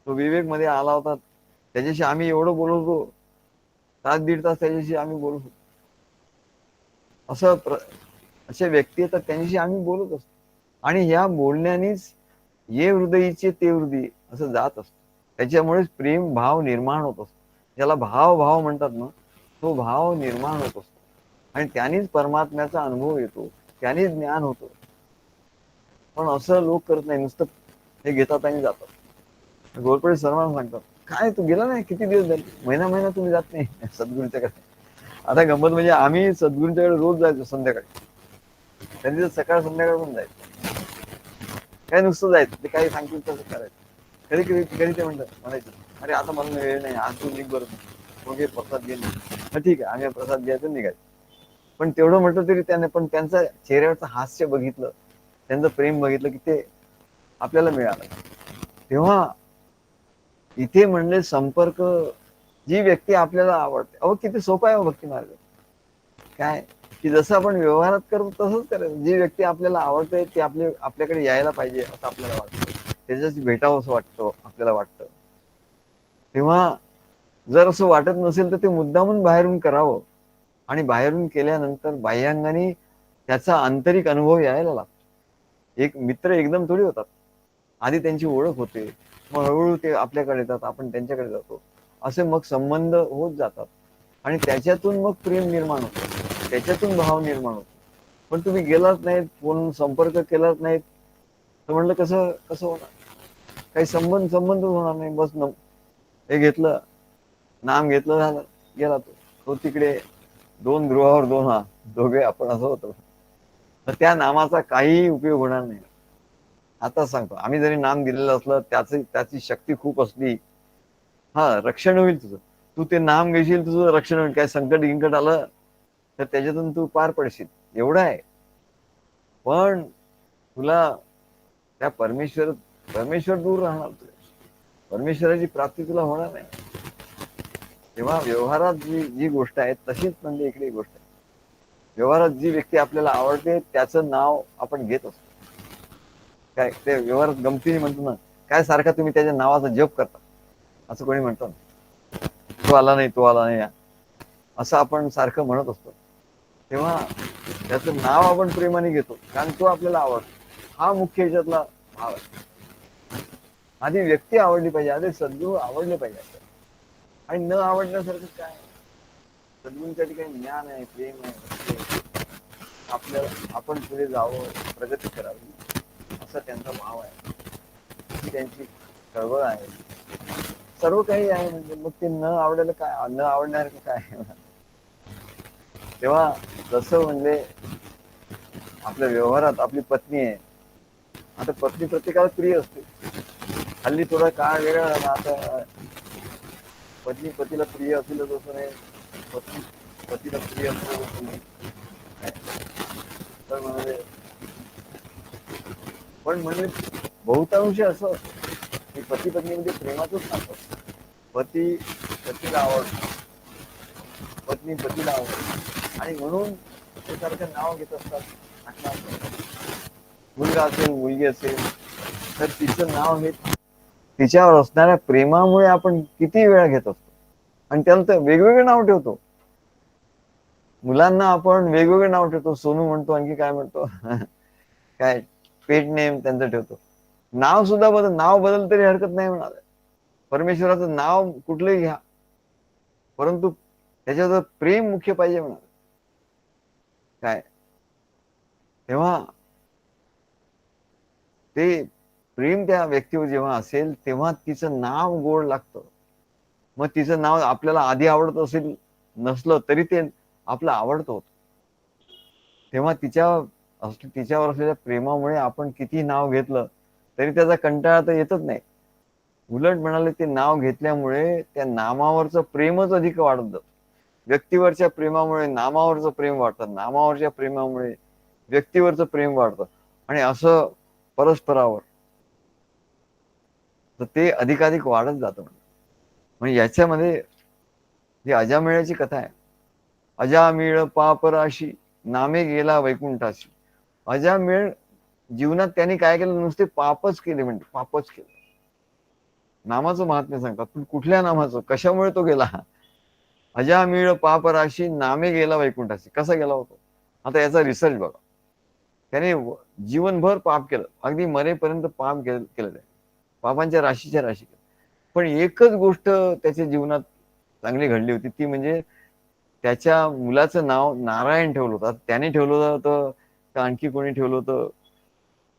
तो विवेक मध्ये आला होता, त्याच्याशी आम्ही एवढं बोलत होतो, तास दीड तास त्याच्याशी आम्ही बोलत होतो. असं असे व्यक्ती येतात, त्यांच्याशी आम्ही बोलत असतो. आणि ह्या बोलण्यानेच ये हृदयीचे ते हृदय असं जात असतो. त्याच्यामुळेच प्रेम भाव निर्माण होत असतो. ज्याला भाव म्हणतात ना, तो भाव निर्माण होत असतो आणि त्यानेच परमात्म्याचा अनुभव येतो, त्यानेच ज्ञान होतं. पण असं लोक करत नाही, नुसतं हे घेतात आणि जातात. घोरपडे सर्वांना सांगतात काय तू गेला नाही, किती दिवस झाले, महिना तुम्ही जात नाही सद्गुरूंच्याकडे. आता गंमत म्हणजे आम्ही सद्गुरूंच्याकडे रोज जायचो संध्याकाळी, त्यांनी सकाळ संध्याकाळ पण जायचं. काय नुसतं जायचं, ते काही सांगतील तसं करायचं. कधी ते म्हणायचं अरे आता मला वेळ नाही, आज तू निघ बरं, मग हे प्रसाद घे. ठीक आहे, आम्ही प्रसाद घ्यायचं निघायचं. पण तेवढं म्हटलं तरी त्याने पण त्यांचा चेहऱ्यावरचं हास्य बघितलं, त्यांचं प्रेम बघितलं की ते आपल्याला मिळालं. तेव्हा इथे म्हणले संपर्क, जी व्यक्ती आपल्याला आवडते. अहो किती सोपा आहे भक्ती मार्ग. काय की जसं आपण व्यवहारात करतो तसंच करायचं. जी व्यक्ती आपल्याला आवडते ती आपल्याकडे यायला पाहिजे असं आपल्याला वाटतं, त्याच्याशी भेटावं असं वाटतं आपल्याला वाटतं. तेव्हा जर असं वाटत नसेल तर ते मुद्दामून बाहेरून करावं, आणि बाहेरून केल्यानंतर बाह्यांगाने त्याचा आंतरिक अनुभव यायला लागतो. एक मित्र एकदम थोडी होतात. आधी त्यांची ओळख होते, मग हळूहळू ते आपल्याकडे येतात, आपण त्यांच्याकडे जातो, असे मग संबंध होत जातात, आणि त्याच्यातून मग प्रेम निर्माण होतं, त्याच्यातून भाव निर्माण होतो. पण तुम्ही गेलाच नाहीत, फोन संपर्क केलाच नाहीत, तर म्हणलं कसं कसं होणार? काही संबंध होणार नाही. बस हे घेतलं, नाम घेतलं, झालं, गेला तो तिकडे, दोन ध्रुवावर दोन हात, दोघे आपण असं होतो. तर त्या नामाचा काही उपयोग होणार नाही. आता सांगतो, आम्ही जरी नाम दिलेलं असलं, त्याची शक्ती खूप असली, हा, रक्षण होईल तुझं. तू ते नाम घेशील, तुझं रक्षण होईल. काय संकट गिंकट आलं तर त्याच्यातून तू पार पडशील, एवढं आहे. पण तुला त्या परमेश्वर दूर राहणार, परमेश्वराची प्राप्ती तुला होणार नाही. तेव्हा व्यवहारात जी गोष्ट आहे तशीच म्हणजे इकडे गोष्ट आहे. व्यवहारात जी व्यक्ती आपल्याला आवडते त्याचं नाव आपण घेत असतो. काय ते व्यवहारात गमतीने म्हणतो ना, काय सारखा तुम्ही त्याच्या नावाचा जप करता, असं कोणी म्हणतो ना, तो आला नाही, तो आला नाही, असं आपण सारखं म्हणत असतो. तेव्हा त्याचं नाव आपण प्रेमाने घेतो, कारण तो आपल्याला आवडतो. हा मुख्य याच्यातला भाव आहे. आधी व्यक्ती आवडली पाहिजे, आधी सद्गुरू आवडले पाहिजे. आणि न आवडण्यासारखं काय? सद्गुरूंच्या ठिकाणी ज्ञान आहे, प्रेम आहे, आपल्याला आपण पुढे जावं, प्रगती करावी, असा त्यांचा भाव आहे, त्यांची चळवळ आहे, सर्व काही आहे. म्हणजे मग ते न आवडायला काय, न आवडणार काय? तेव्हा जसं म्हणजे आपल्या व्यवहारात आपली पत्नी आहे, आता पत्नी प्रत्येकाला प्रिय असते. हल्ली थोडा काळ वेगळा झाला, आता पत्नी पतीला प्रिय असेलच असं नाही, पत्नी पतीला प्रिय असं नाही. तर म्हणजे पण म्हणजे बहुतांश असं की पती पत्नीमध्ये प्रेमाचंच नातं. पती पतीला आवडतो, पत्नी पतीला आवडतो, आणि म्हणून ते सारखं नाव घेत असतात. मुलगा असेल, मुलगी असेल, तर तिचं नाव हे तिच्यावर असणाऱ्या प्रेमामुळे आपण किती वेळा घेत असतो, आणि त्याला तर वेगवेगळे नाव ठेवतो. मुलांना आपण वेगवेगळे नाव ठेवतो, सोनू म्हणतो, आणखी काय म्हणतो, काय पेट नेम त्यांचं ठेवतो. नाव सुद्धा नाव बदल तरी हरकत नाही म्हणाले. परमेश्वराचं नाव कुठलंही घ्या, परंतु त्याच्यावर प्रेम मुख्य पाहिजे म्हणाले. काय तेव्हा ते प्रेम त्या व्यक्तीवर जेव्हा असेल तेव्हा तिचं नाव गोड लागतं. मग तिचं नाव आपल्याला आधी आवडत असेल नसलं तरी ते आपलं आवडतं होतं. तेव्हा तिच्यावर असलेल्या प्रेमामुळे आपण किती नाव घेतलं तरी त्याचा कंटाळा तर येतच नाही. उलट म्हणाले, ते नाव घेतल्यामुळे त्या नामावरचं प्रेमच अधिक वाढत जातं. व्यक्तीवरच्या प्रेमामुळे नामावरचं प्रेम वाढतं, नामावरच्या प्रेमामुळे व्यक्तीवरचं प्रेम वाढतं, आणि असं परस्परावर तर ते अधिकाधिक वाढत जातं. म्हणजे याच्यामध्ये जी अजामिळाची कथा आहे, अजामिळ पापराशी नामे गेला वैकुंठाशी. अजामिळ जीवनात त्यांनी काय केलं, नुसते पापच केले, म्हणजे पापच केलं. नामाचं महात्म्य सांगतात, पण कुठल्या नामाचं, कशामुळे तो गेला? अजामिळ पापराशी नामे गेला वैकुंठाशी. कसा गेला होतो? आता याचा रिसर्च बघा. त्याने जीवनभर पाप केलं, अगदी मरेपर्यंत पाप केलं, पापांच्या राशीच्या राशी. पण एकच गोष्ट त्याच्या जीवनात चांगली घडली होती, ती म्हणजे त्याच्या मुलाचं नाव नारायण ठेवलं होतं. त्याने ठेवलं होतं का आणखी कोणी ठेवलं होतं,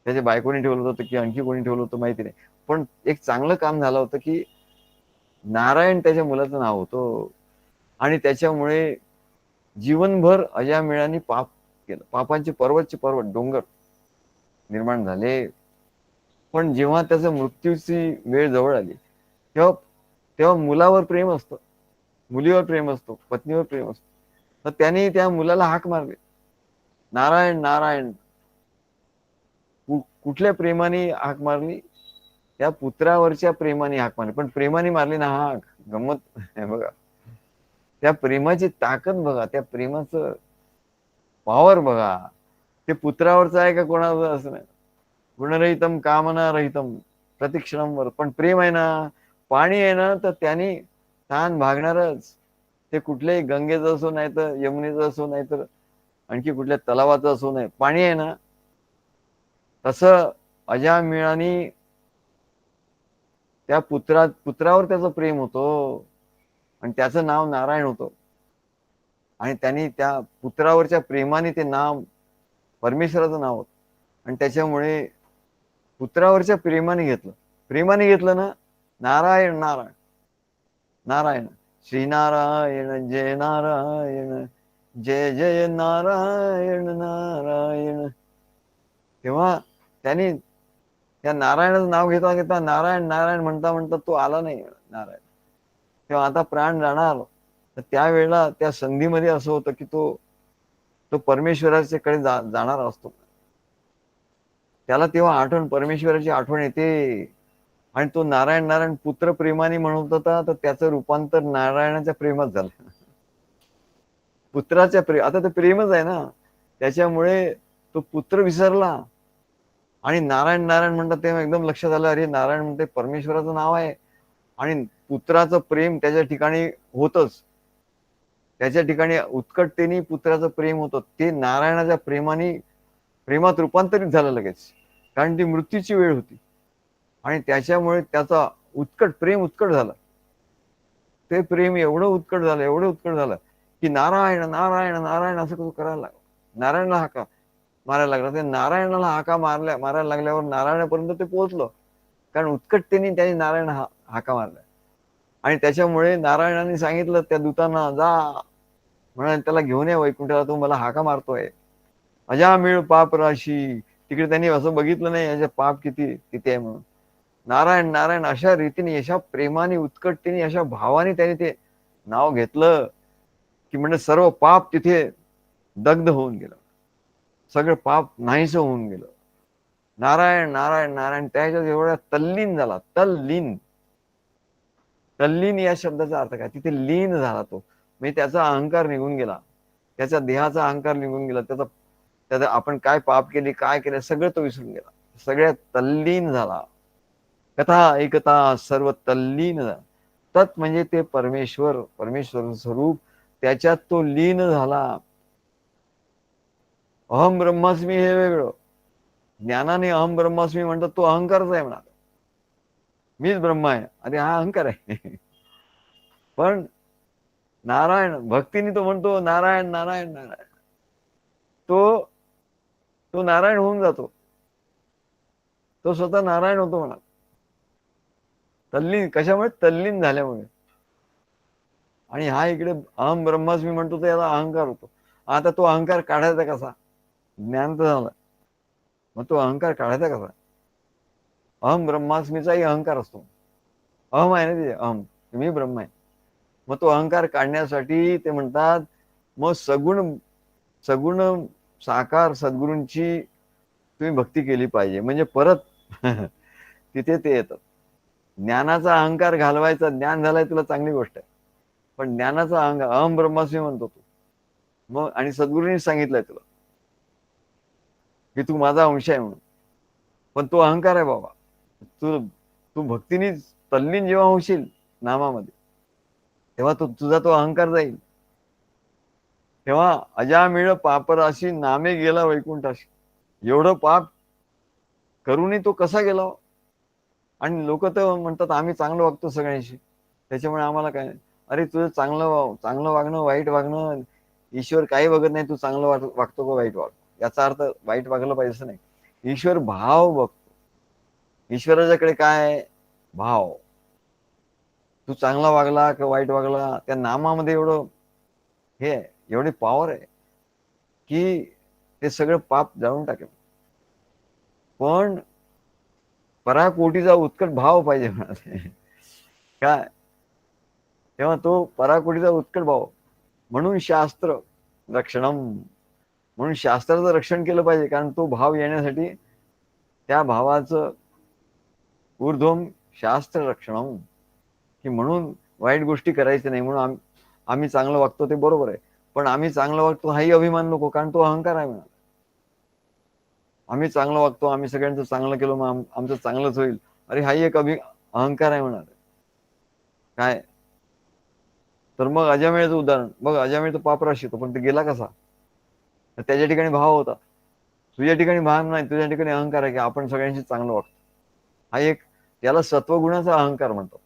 त्याच्या बायकोनी ठेवलं होतं की आणखी कोणी ठेवलं होतं माहिती नाही, पण एक चांगलं काम झालं होतं की नारायण त्याच्या मुलाचं नाव होतं. आणि त्याच्यामुळे जीवनभर अजामिळाने पाप केलं, पापांचे पर्वतचे पर्वत डोंगर निर्माण झाले. पण जेव्हा त्याच्या मृत्यूची वेळ जवळ आली तेव्हा तेव्हा मुलावर प्रेम असतं, मुलीवर प्रेम असतो, पत्नीवर प्रेम असतो. तर त्याने त्या मुलाला हाक मारली, नारायण नारायण. कुठल्या प्रेमाने हाक मारली? त्या पुत्रावरच्या प्रेमाने हाक मारली. पण प्रेमाने मारली ना हाक, गंमत आहे बघा. त्या प्रेमाची ताकद बघा, त्या प्रेमाचं पॉवर बघा, ते पुत्रावरचं आहे का कोणाचं असं नाही. गुणरहितम कामना रहितम प्रतिक्षणमवर, पण प्रेम आहे ना, पाणी आहे ना, तर त्यांनी ताण भागणारच. ते कुठल्याही गंगेचं असो, नाही तर यमुनेचं असो, नाही तर आणखी कुठल्या तलावाचं असो, नाही पाणी आहे ना, तसं अजामिळानी त्या पुत्रावर त्याचं प्रेम होतं आणि त्याचं नाव नारायण होतं. आणि त्यांनी त्या पुत्रावरच्या प्रेमाने ते नाव परमेश्वराचं नाव होतं. आणि त्याच्यामुळे पुत्रावरच्या प्रेमाने घेतलं ना, नारायण नारायण नारायण, श्रीनारायण जय नारायण, जय जय नारायण नारायण. तेव्हा त्यांनी त्या नारायणाचं नाव घेता घेता नारायण नारायण म्हणता म्हणता तो आला नाही नारायण. तेव्हा आता प्राण जाणार, तर त्यावेळेला त्या संधीमध्ये असं होतं की तो तो परमेश्वराच्या कडे जाणार असतो. त्याला तेव्हा परमेश्वराची आठवण येते. आणि तो नारायण नारायण पुत्र प्रेमाने म्हणत होता, तर त्याचं रूपांतर नारायणाच्या प्रेमात झालं. पुत्राच्या आता ते प्रेमच आहे ना, त्याच्यामुळे तो पुत्र विसरला आणि नारायण नारायण म्हणतात तेव्हा एकदम लक्षात आलं, अरे नारायण म्हणते परमेश्वराचं नाव आहे आणि पुत्राचं प्रेम त्याच्या ठिकाणी होतच. त्याच्या ठिकाणी उत्कटतेने पुत्राचं प्रेम होतं, ते नारायणाच्या प्रेमात रूपांतरित झालं लगेच, कारण ती मृत्यूची वेळ होती. आणि त्याच्यामुळे त्याचा प्रेम उत्कट झालं. ते प्रेम एवढं उत्कट झालं की नारायण नारायण नारायण असं कसं करायला लागलं. नारायणाला हाका मारायला लागला. ते नारायणाला हाका मारायला लागल्यावर नारायणापर्यंत ते पोहोचलं, कारण उत्कटतेने त्याने नारायण हाका मारला. आणि त्याच्यामुळे नारायणाने सांगितलं त्या दूतांना, जा म्हणा त्याला घेऊन या वैकुंठाला, तो मला हाका मारतोय. अजामिळ पाप राशी. तिकडे त्यांनी असं बघितलं नाही याचे पाप किती किती आहे म्हणून. नारायण नारायण अशा रीतीने, अशा प्रेमाने, उत्कटतेने, अशा भावाने त्याने ते नाव घेतलं की म्हणजे सर्व पाप तिथे दग्ध होऊन गेलं, सगळं पाप नाहीसं होऊन गेलं. नारायण नारायण नारायण त्याच्यात एवढा तल्लीन झाला. तल्लीन या शब्दाचा अर्थ काय, तिथे लीन झाला तो, म्हणजे त्याचा अहंकार निघून गेला, त्याच्या देहाचा अहंकार निघून गेला, त्याचा आपण काय पाप केली काय केलं सगळं तो विसरून गेला, सगळ्यात तल्लीन झाला. कथा ऐकता सर्व तल्लीन झाला. तत् म्हणजे ते परमेश्वर स्वरूप, त्याच्यात तो लीन झाला. अहम ब्रह्मास्मी हे वेगळं. ज्ञानाने अहम ब्रह्मास्मी म्हणतात, तो अहंकारच आहे म्हणा, मीच ब्रह्मा आहे, अरे हा अहंकार आहे. पण नारायण भक्तीने तो म्हणतो नारायण नारायण नारायण, तो तो नारायण होऊन जातो, तो स्वतः नारायण होतो म्हणा. तल्लीन कशामुळे, तल्लीन झाल्यामुळे. आणि हा इकडे अहम ब्रह्मास्मी म्हणतो तो याला अहंकार होतो. आता तो अहंकार काढायचा कसा, ज्ञान तर झालं, मग तो अहंकार काढायचा कसा. अहम ब्रह्मास्मीचाही अहंकार असतो, अहम आहे ना तिथे, अहम मी ब्रह्म आहे. मग तो अहंकार काढण्यासाठी ते म्हणतात, मग सगुण सगुण साकार सद्गुरूंची तुम्ही भक्ती केली पाहिजे, म्हणजे परत तिथे ते येतात. ज्ञानाचा अहंकार घालवायचा, ज्ञान झालाय तुला चांगली गोष्ट आहे, पण ज्ञानाचा अहंकार अहम ब्रह्मास्मी म्हणतो तू, मग आणि सद्गुरूंनी सांगितलंय तुला की तू माझा अंश आहे म्हणून, पण तो अहंकार आहे बाबा. तू तू भक्तीने तल्लीन जेव्हा होशील नामामध्ये, तेव्हा तुझा तो अहंकार जाईल. तेव्हा अजामिळ पापराशी नामे गेला वैकुंठाशी. एवढं पाप करूनही तो कसा गेला. आणि लोक तर म्हणतात आम्ही चांगलं वागतो सगळ्यांशी, त्याच्यामुळे आम्हाला काय नाही. अरे तुझं चांगलं वागणं वाईट वागणं, ईश्वर काही बघत नाही, तू चांगलं वागतो का वाईट वागतो, याचा अर्थ वाईट वागलं पाहिजे असं नाही. ईश्वर भाव बघतो. ईश्वराच्याकडे काय भाव, तू चांगला वागला का वाईट वागला, त्या नामामध्ये एवढं हे आहे, एवढी पॉवर आहे की ते सगळं पाप जाळून टाकेल. पण पराकोटीचा उत्कट भाव पाहिजे म्हणाले काय, तेव्हा तो पराकोटीचा उत्कट भाव, म्हणून शास्त्र रक्षणम, म्हणून शास्त्राचं रक्षण केलं पाहिजे, कारण तो भाव येण्यासाठी त्या भावाचं ऊर्ध्वम शास्त्र रक्षणम, की म्हणून वाईट गोष्टी करायच्या नाही, म्हणून आम्ही चांगलं वागतो ते बरोबर आहे. पण आम्ही चांगलं वागतो हाही अभिमान नको, कारण तो अहंकार आहे म्हणा. आम्ही चांगलं वागतो, आम्ही सगळ्यांचं चांगलं केलं, मग आमचं चांगलंच होईल, अरे हाही एक अहंकार आहे म्हणा. काय तर मग अजामेळचं उदाहरण बघ. अजामेळ तर पापराशी होतो, पण ते गेला कसा? त्याच्या ठिकाणी भाव होता. तुझ्या ठिकाणी भाव नाही, तुझ्या ठिकाणी अहंकार आहे की आपण सगळ्यांशी चांगलं वागतो. हा एक, त्याला सत्वगुणाचा अहंकार म्हणतात.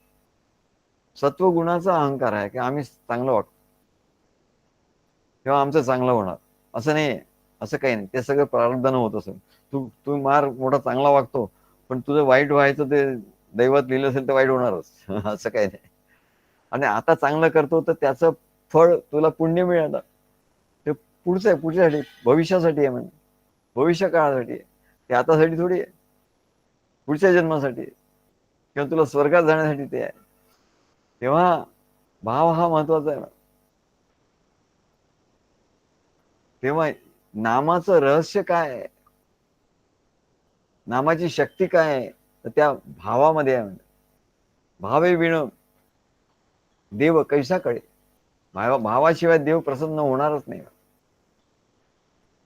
सत्वगुणाचा अहंकार आहे की आम्ही चांगलं वागतो तेव्हा आमचं चांगलं होणार. असं नाही, असं काही नाही. ते सगळं प्रारब्धानं होत असेल. तू तू मार मोठा चांगला वागतो, पण तुझं वाईट व्हायचं ते दैवात लिहिलं असेल तर वाईट होणारच. असं काही नाही. आणि आता चांगलं करतो तर त्याचं फळ तुला पुण्य मिळालं, ते पुढचं आहे, पुढच्यासाठी, भविष्यासाठी आहे. म्हणजे भविष्य काळासाठी आहे, ते आतासाठी थोडी आहे. पुढच्या जन्मासाठी किंवा तुला स्वर्गात जाण्यासाठी ते आहे. तेव्हा भाव हा महत्वाचा आहे. तेव्हा नामाचं रहस्य काय आहे, नामाची शक्ती काय आहे, तर त्या भावामध्ये आहे. म्हणजे भावे विण देव कैसा कळे. भावाशिवाय देव प्रसन्न होणारच नाही.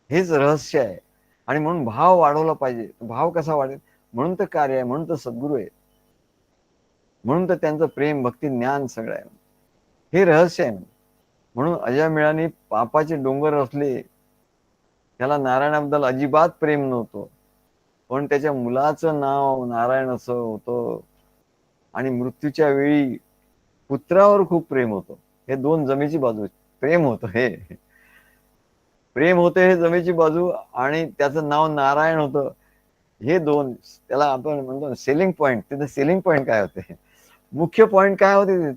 हेच रहस्य आहे. आणि म्हणून भाव वाढवला पाहिजे. भाव कसा वाढेल? म्हणून तर कार्य आहे, म्हणून तर सद्गुरू आहे, म्हणून तर त्यांचं प्रेम भक्ती ज्ञान सगळं आहे. हे रहस्य आहे. म्हणून अजामिळाने पापाचे डोंगर असले, त्याला नारायणाबद्दल अजिबात प्रेम नव्हतं, पण त्याच्या मुलाचं नाव नारायण असं होतं. आणि मृत्यूच्या वेळी पुत्रावर खूप प्रेम होतं. हे दोन जमेची बाजू. प्रेम होतं, हे प्रेम होते, हे जमेची बाजू. आणि त्याचं नाव नारायण होतं, हे दोन. त्याला आपण म्हणतो सेलिंग पॉइंट. तिथे सेलिंग पॉइंट काय होते, मुख्य पॉइंट काय होते?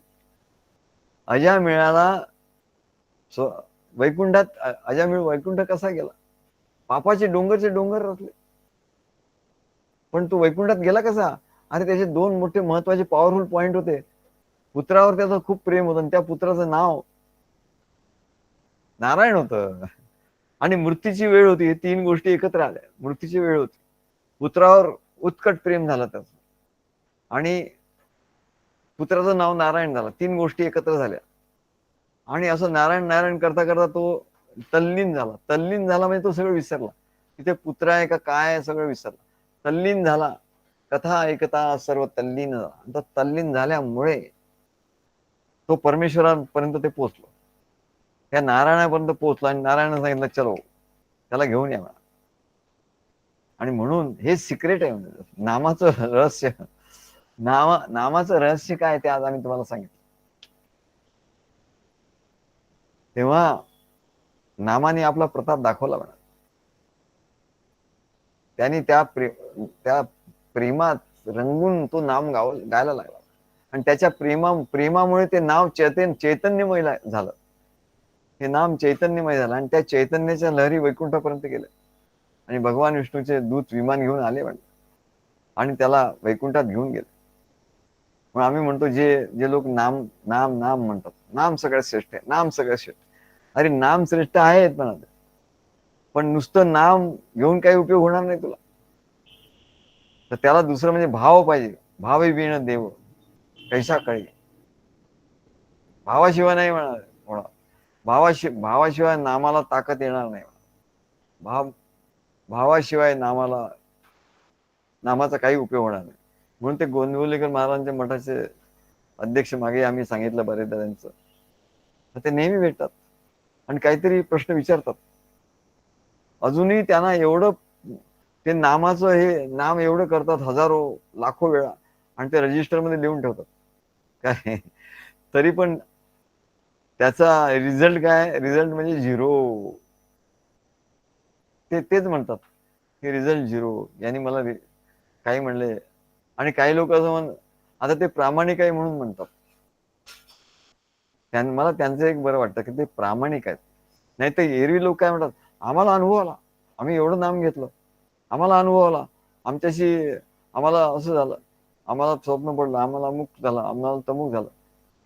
अजामिळाला वैकुंठात, अजामिळ वैकुंठ कसा गेला? पापाचे डोंगरचे डोंगर रचले, पण तो वैकुंठात गेला कसा? अरे त्याचे दोन मोठे महत्वाचे पॉवरफुल पॉइंट होते. पुत्रावर त्याचं खूप प्रेम होतं, आणि त्या पुत्राचं नाव नारायण होतं. आणि मृत्यूची वेळ होती. हे तीन गोष्टी एकत्र आल्या. मृत्यूची वेळ होती, पुत्रावर उत्कट प्रेम झालं त्याचं, आणि पुत्राचं नाव नारायण झालं. तीन गोष्टी एकत्र झाल्या. आणि असं नारायण नारायण करता करता तो तल्लीन झाला. तल्लीन झाला म्हणजे तो सगळं विसरला. तिथे पुत्र आहे का काय आहे सगळं विसरला. तल्लीन झाला. कथा ऐकता सर्व तल्लीन झाला. तल्लीन झाल्यामुळे तो परमेश्वरापर्यंत ते पोहोचलो. त्या नारायणापर्यंत पोहोचला, आणि नारायण सांगितलं चलो त्याला घेऊन या. आणि म्हणून हे सिक्रेट आहे. म्हणजे नामाचं रहस्य. नामाचं रहस्य काय ते आज आम्ही तुम्हाला सांगितलं. तेव्हा नामाने आपला प्रताप दाखवला म्हणा. त्यांनी त्या प्रेमात रंगून तो नाम गायला लागला, आणि त्याच्या प्रेमामुळे ते नाव चैतन्यमय झालं. हे नाम चैतन्यमय झालं, आणि त्या चैतन्याच्या लहरी वैकुंठापर्यंत गेल्या. आणि भगवान विष्णूचे दूत विमान घेऊन आले म्हणतात, आणि त्याला वैकुंठात घेऊन गेले. मग आम्ही म्हणतो, जे लोक नाम नाम नाम म्हणतात, नाम सगळ्यात श्रेष्ठ आहे, नाम सगळ्यात श्रेष्ठ. अरे नाम श्रेष्ठ आहे, पण नुसतं नाम घेऊन काही उपयोग होणार नाही तुला. तर त्याला दुसरं म्हणजे भाव पाहिजे. भावे विण देव कैसा कळे. भावाशिवाय नाही होणार. भावाशिवाय नामाला ताकद येणार नाही. भावाशिवाय नामाचा काही उपयोग होणार नाही. म्हणून ते गोंदिवलेकर महाराजांच्या मठाचे अध्यक्ष मागे आम्ही सांगितलं बरेचदा त्यांचं, तर ते नेहमी भेटतात आणि काहीतरी प्रश्न विचारतात. अजूनही त्यांना एवढं ते नामाचं हे नाम एवढं करतात, हजारो लाखो वेळा, आणि ते रजिस्टर मध्ये लिहून ठेवतात काय. तरी पण त्याचा रिझल्ट काय? रिझल्ट म्हणजे झिरो. तेच म्हणतात की रिझल्ट झिरो. यांनी मला काही म्हणले, आणि काही लोक असं आता ते प्रामाणिक आहे म्हणून म्हणतात. मला त्यांचं एक बरं वाटतं की ते प्रामाणिक आहेत. नाही तर एरवी लोक काय म्हणतात, आम्हाला अनुभव आला, आम्ही एवढं नाम घेतलं, आम्हाला अनुभव आला, आम्हाला असं झालं, आम्हाला स्वप्न पडलं, आम्हाला अमुक झालं, आम्हाला तमुक झालं,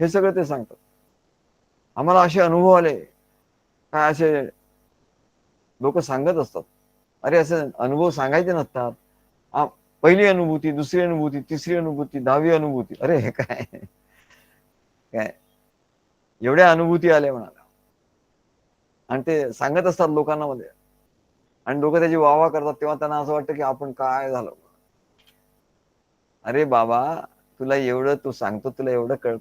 हे सगळं ते सांगतात. आम्हाला असे अनुभव आले काय, असे लोक सांगत असतात. अरे असे अनुभव सांगायचे नसतात. पहिली अनुभूती, दुसरी अनुभूती, तिसरी अनुभूती, 10वी अनुभूती. अरे हे काय एवढ्या अनुभूती आल्या म्हणाला. आणि ते सांगत असतात लोकांना मध्ये, आणि लोक त्याची वाहवा करतात. तेव्हा त्यांना असं वाटतं की आपण काय झालं. अरे बाबा, तुला एवढं तू सांगतो, तुला एवढं कळत,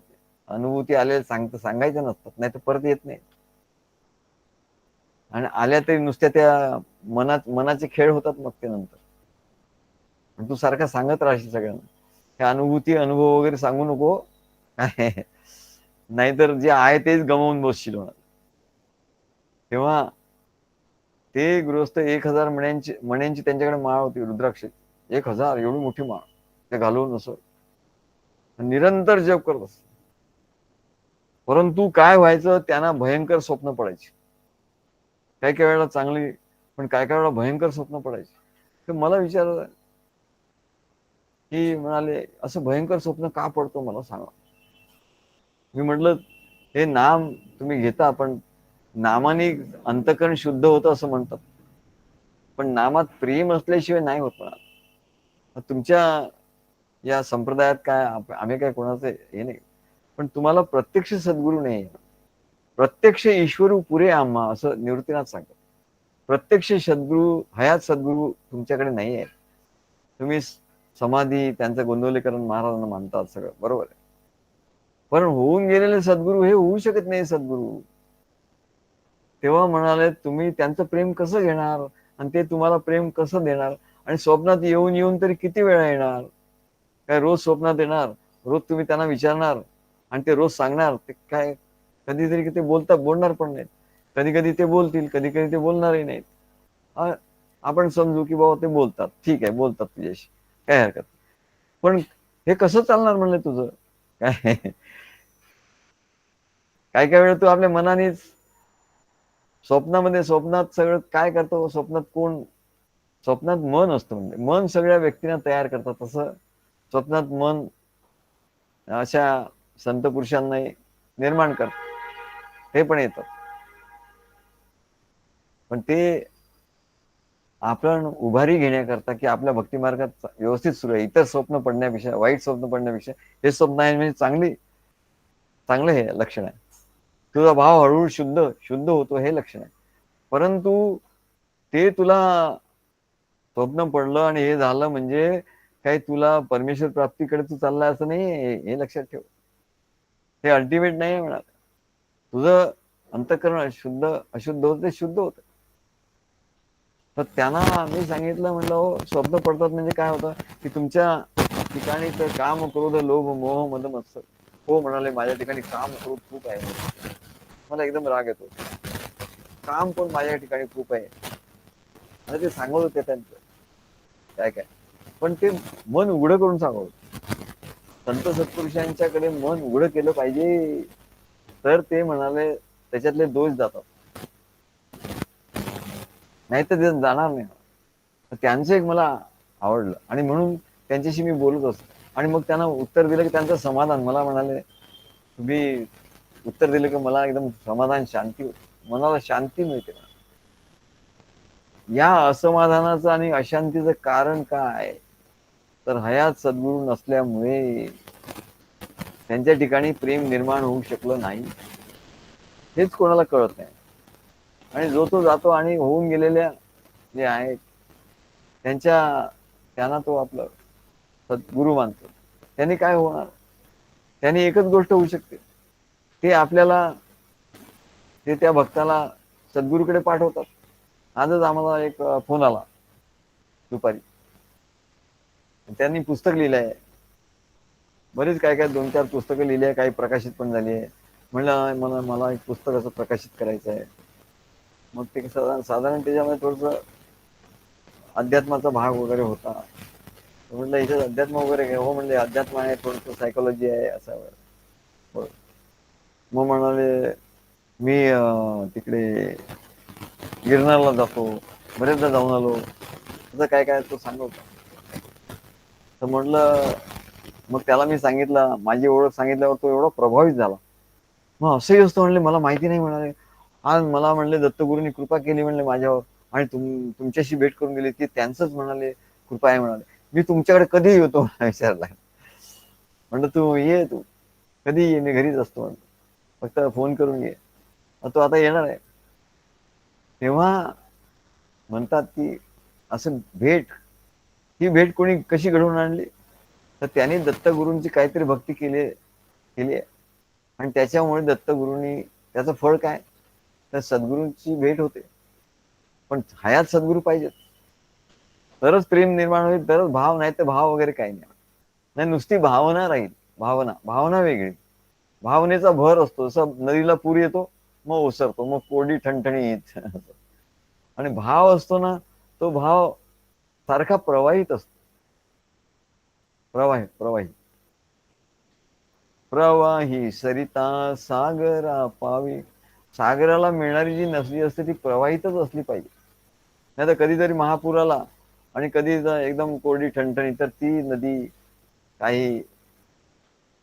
अनुभूती आलेल्या सांगायच्या नसतात, नाही तर परत येत नाही. आणि आल्या तरी नुसत्या त्या मनाचे खेळ होतात मग ते नंतर. तू सारखा सांगत राहशील सगळ्यांना हे अनुभूती अनुभव वगैरे सांगू नको काय, नाहीतर जे आहे तेच गमावून बसशील म्हणा. तेव्हा ते गृहस्थ 1000 मण्यांची त्यांच्याकडे माळ होती, रुद्राक्ष 1000 एवढी मोठी माळ ते घालून असं निरंतर जप करत असत. परंतु काय व्हायचं, त्यांना भयंकर स्वप्न पडायची. काही काही वेळेला चांगली, पण काय काय वेळा भयंकर स्वप्न पडायची. तर मला विचारलं की, म्हणाले असं भयंकर स्वप्न का पडतो मला सांगा. मी म्हटलं, हे नाम तुम्ही घेता, पण नामाने अंतकरण शुद्ध होतं असं म्हणतात, पण नामात प्रेम असल्याशिवाय नाही होत. तुमच्या या संप्रदायात काय आम्ही काय कोणाचं हे नाही, पण तुम्हाला प्रत्यक्ष सद्गुरू नाही, प्रत्यक्ष ईश्वरू पुरे आम्हा, असं निवृत्तीनाथ सांगतात. प्रत्यक्ष सद्गुरू, हयात सद्गुरू तुमच्याकडे नाही आहे. तुम्ही समाधी त्यांचं गोंदवलेकरण महाराजांना मानतात, सगळं बरोबर आहे, पण होऊन गेलेले सद्गुरू हे होऊ शकत नाही सद्गुरू. तेव्हा म्हणाले, तुम्ही त्यांचं प्रेम कसं घेणार, आणि ते तुम्हाला प्रेम कसं देणार. आणि स्वप्नात येऊन येऊन तरी किती वेळा येणार, काय रोज स्वप्नात येणार, रोज तुम्ही त्यांना विचारणार आणि ते रोज सांगणार. ते काय कधीतरी ते बोलणार पण नाहीत, कधी कधी ते बोलतील, कधी कधी ते बोलणारही नाहीत. आपण समजू की बाबा ते बोलतात, ठीक आहे, बोलतात तुझ्याशी, काय हरकत, पण हे कसं चालणार म्हणले तुझं काय. काय काय वेळ तू आपल्या मनानेच स्वप्नात सगळं काय करतो. स्वप्नात कोण, स्वप्नात मन असतं, म्हणजे मन सगळ्या व्यक्तींना तयार करतात. तसं स्वप्नात मन अशा संत पुरुषांना निर्माण करतात, ते पण येतात. पण ते आपण उभारी घेण्याकरता की आपल्या भक्ती मार्गात व्यवस्थित सुरू आहे, इतर स्वप्न पडण्यापेक्षा, वाईट स्वप्न पडण्यापेक्षा हे स्वप्न आहे म्हणजे चांगलं हे लक्षण आहे. तुझा भाव हळूहळू शुद्ध होतो, हे लक्षण आहे. परंतु ते तुला स्वप्न पडलं आणि हे झालं म्हणजे काही तुला परमेश्वर प्राप्तीकडे तू चाललाय असं नाही, हे लक्षात ठेव. हे अल्टिमेट नाही म्हणा. तुझं अंतःकरण शुद्ध अशुद्ध होत, ते शुद्ध होत. तर त्यांना मी सांगितलं, म्हणलं हो, स्वप्न पडतात म्हणजे काय होतं की तुमच्या ठिकाणी तर काम, क्रोध, लोभ, मोह, मद, मत्सर. हो म्हणाले, माझ्या ठिकाणी काम, क्रोध खूप आहे. मला एकदम राग येतो, काम पण माझ्या ठिकाणी खूप आहे. आणि ते सांगत होते त्यांचं काय काय, पण ते मन उघडं करून सांगत. संत सत्पुरुषांच्याकडे मन उघडं केलं पाहिजे, तर ते म्हणाले त्याच्यातले दोष जातात, नाही तर ते जाणार नाही. त्यांचं एक मला आवडलं, आणि म्हणून त्यांच्याशी मी बोलत असतो. आणि मग त्यांना उत्तर दिलं की त्यांचं समाधान. मला म्हणाले, तुम्ही उत्तर दिलं की मला एकदम समाधान, शांती होते, मनाला शांती मिळते. या असमाधानाचं आणि अशांतीचं कारण काय, तर हयात सद्गुरू नसल्यामुळे त्यांच्या ठिकाणी प्रेम निर्माण होऊ शकलं नाही, हेच कोणाला कळत नाही. आणि जो तो जातो आणि होऊन गेलेल्या जे आहेत त्यांना तो आपलं सद्गुरू मानतो. त्यांनी काय होणार, त्यांनी एकच गोष्ट होऊ शकते, ते आपल्याला, ते त्या भक्ताला सद्गुरूकडे पाठवतात. आजच आम्हाला एक फोन आला दुपारी, त्यांनी पुस्तक लिहिलं आहे, बरेच काय काय 2-4 पुस्तकं लिहिली आहे, काही प्रकाशित पण झाली आहे. म्हणलं मला एक पुस्तक असं प्रकाशित करायचं आहे. मग ते साधारण त्याच्यामध्ये थोडस अध्यात्माचा भाग वगैरे होता. म्हटलं इथे अध्यात्म वगैरे घे. हो म्हणले, अध्यात्म आहे, थोडस सायकोलॉजी आहे, असं. मग म्हणाले, मी तिकडे गिरनारला जातो, बरेचदा जाऊन आलो, असं काय काय तो सांगत होता. तर म्हटलं, मग त्याला मी सांगितलं, माझी ओळख सांगितल्यावर तो एवढा प्रभावित झाला. मग असंही असतं म्हणले, मला माहिती नाही म्हणाले. आज मला म्हणले दत्तगुरूंनी कृपा केली म्हणले माझ्यावर, आणि तुमच्याशी भेट करून गेली, ती त्यांचंच म्हणाले कृपा आहे म्हणाले. मी तुमच्याकडे कधी येतो विचारला. म्हणलं तू कधी ये, मी घरीच असतो, फक्त फोन करून ये. तो आता येणार आहे. तेव्हा म्हणतात की असं ही भेट कोणी कशी घडवून आणली, तर त्याने दत्तगुरूंची काहीतरी भक्ती केली आहे. आणि त्याच्यामुळे दत्तगुरूंनी त्याचं फळ काय, तर सद्गुरूंची भेट होते. पण हयात सद्गुरू पाहिजेत, तरच प्रेम निर्माण होईल, तरच भाव, नाही तर भाव वगैरे काही नाही. नुसती भावना राहील. भावना वेगळी. भावनेचा भर असतो. जसं नदीला पूर येतो, मग ओसरतो, मग कोरडी ठणठणीत. आणि भाव असतो ना, तो भाव सारखा प्रवाहित असतो. प्रवाही प्रवाही सरिता सागरा पावी. सागराला मिळणारी जी नसली असते ती प्रवाहितच असली पाहिजे. नाही तर कधीतरी महापूर आला आणि कधी एकदम कोरडी ठणठणी, तर ती नदी काही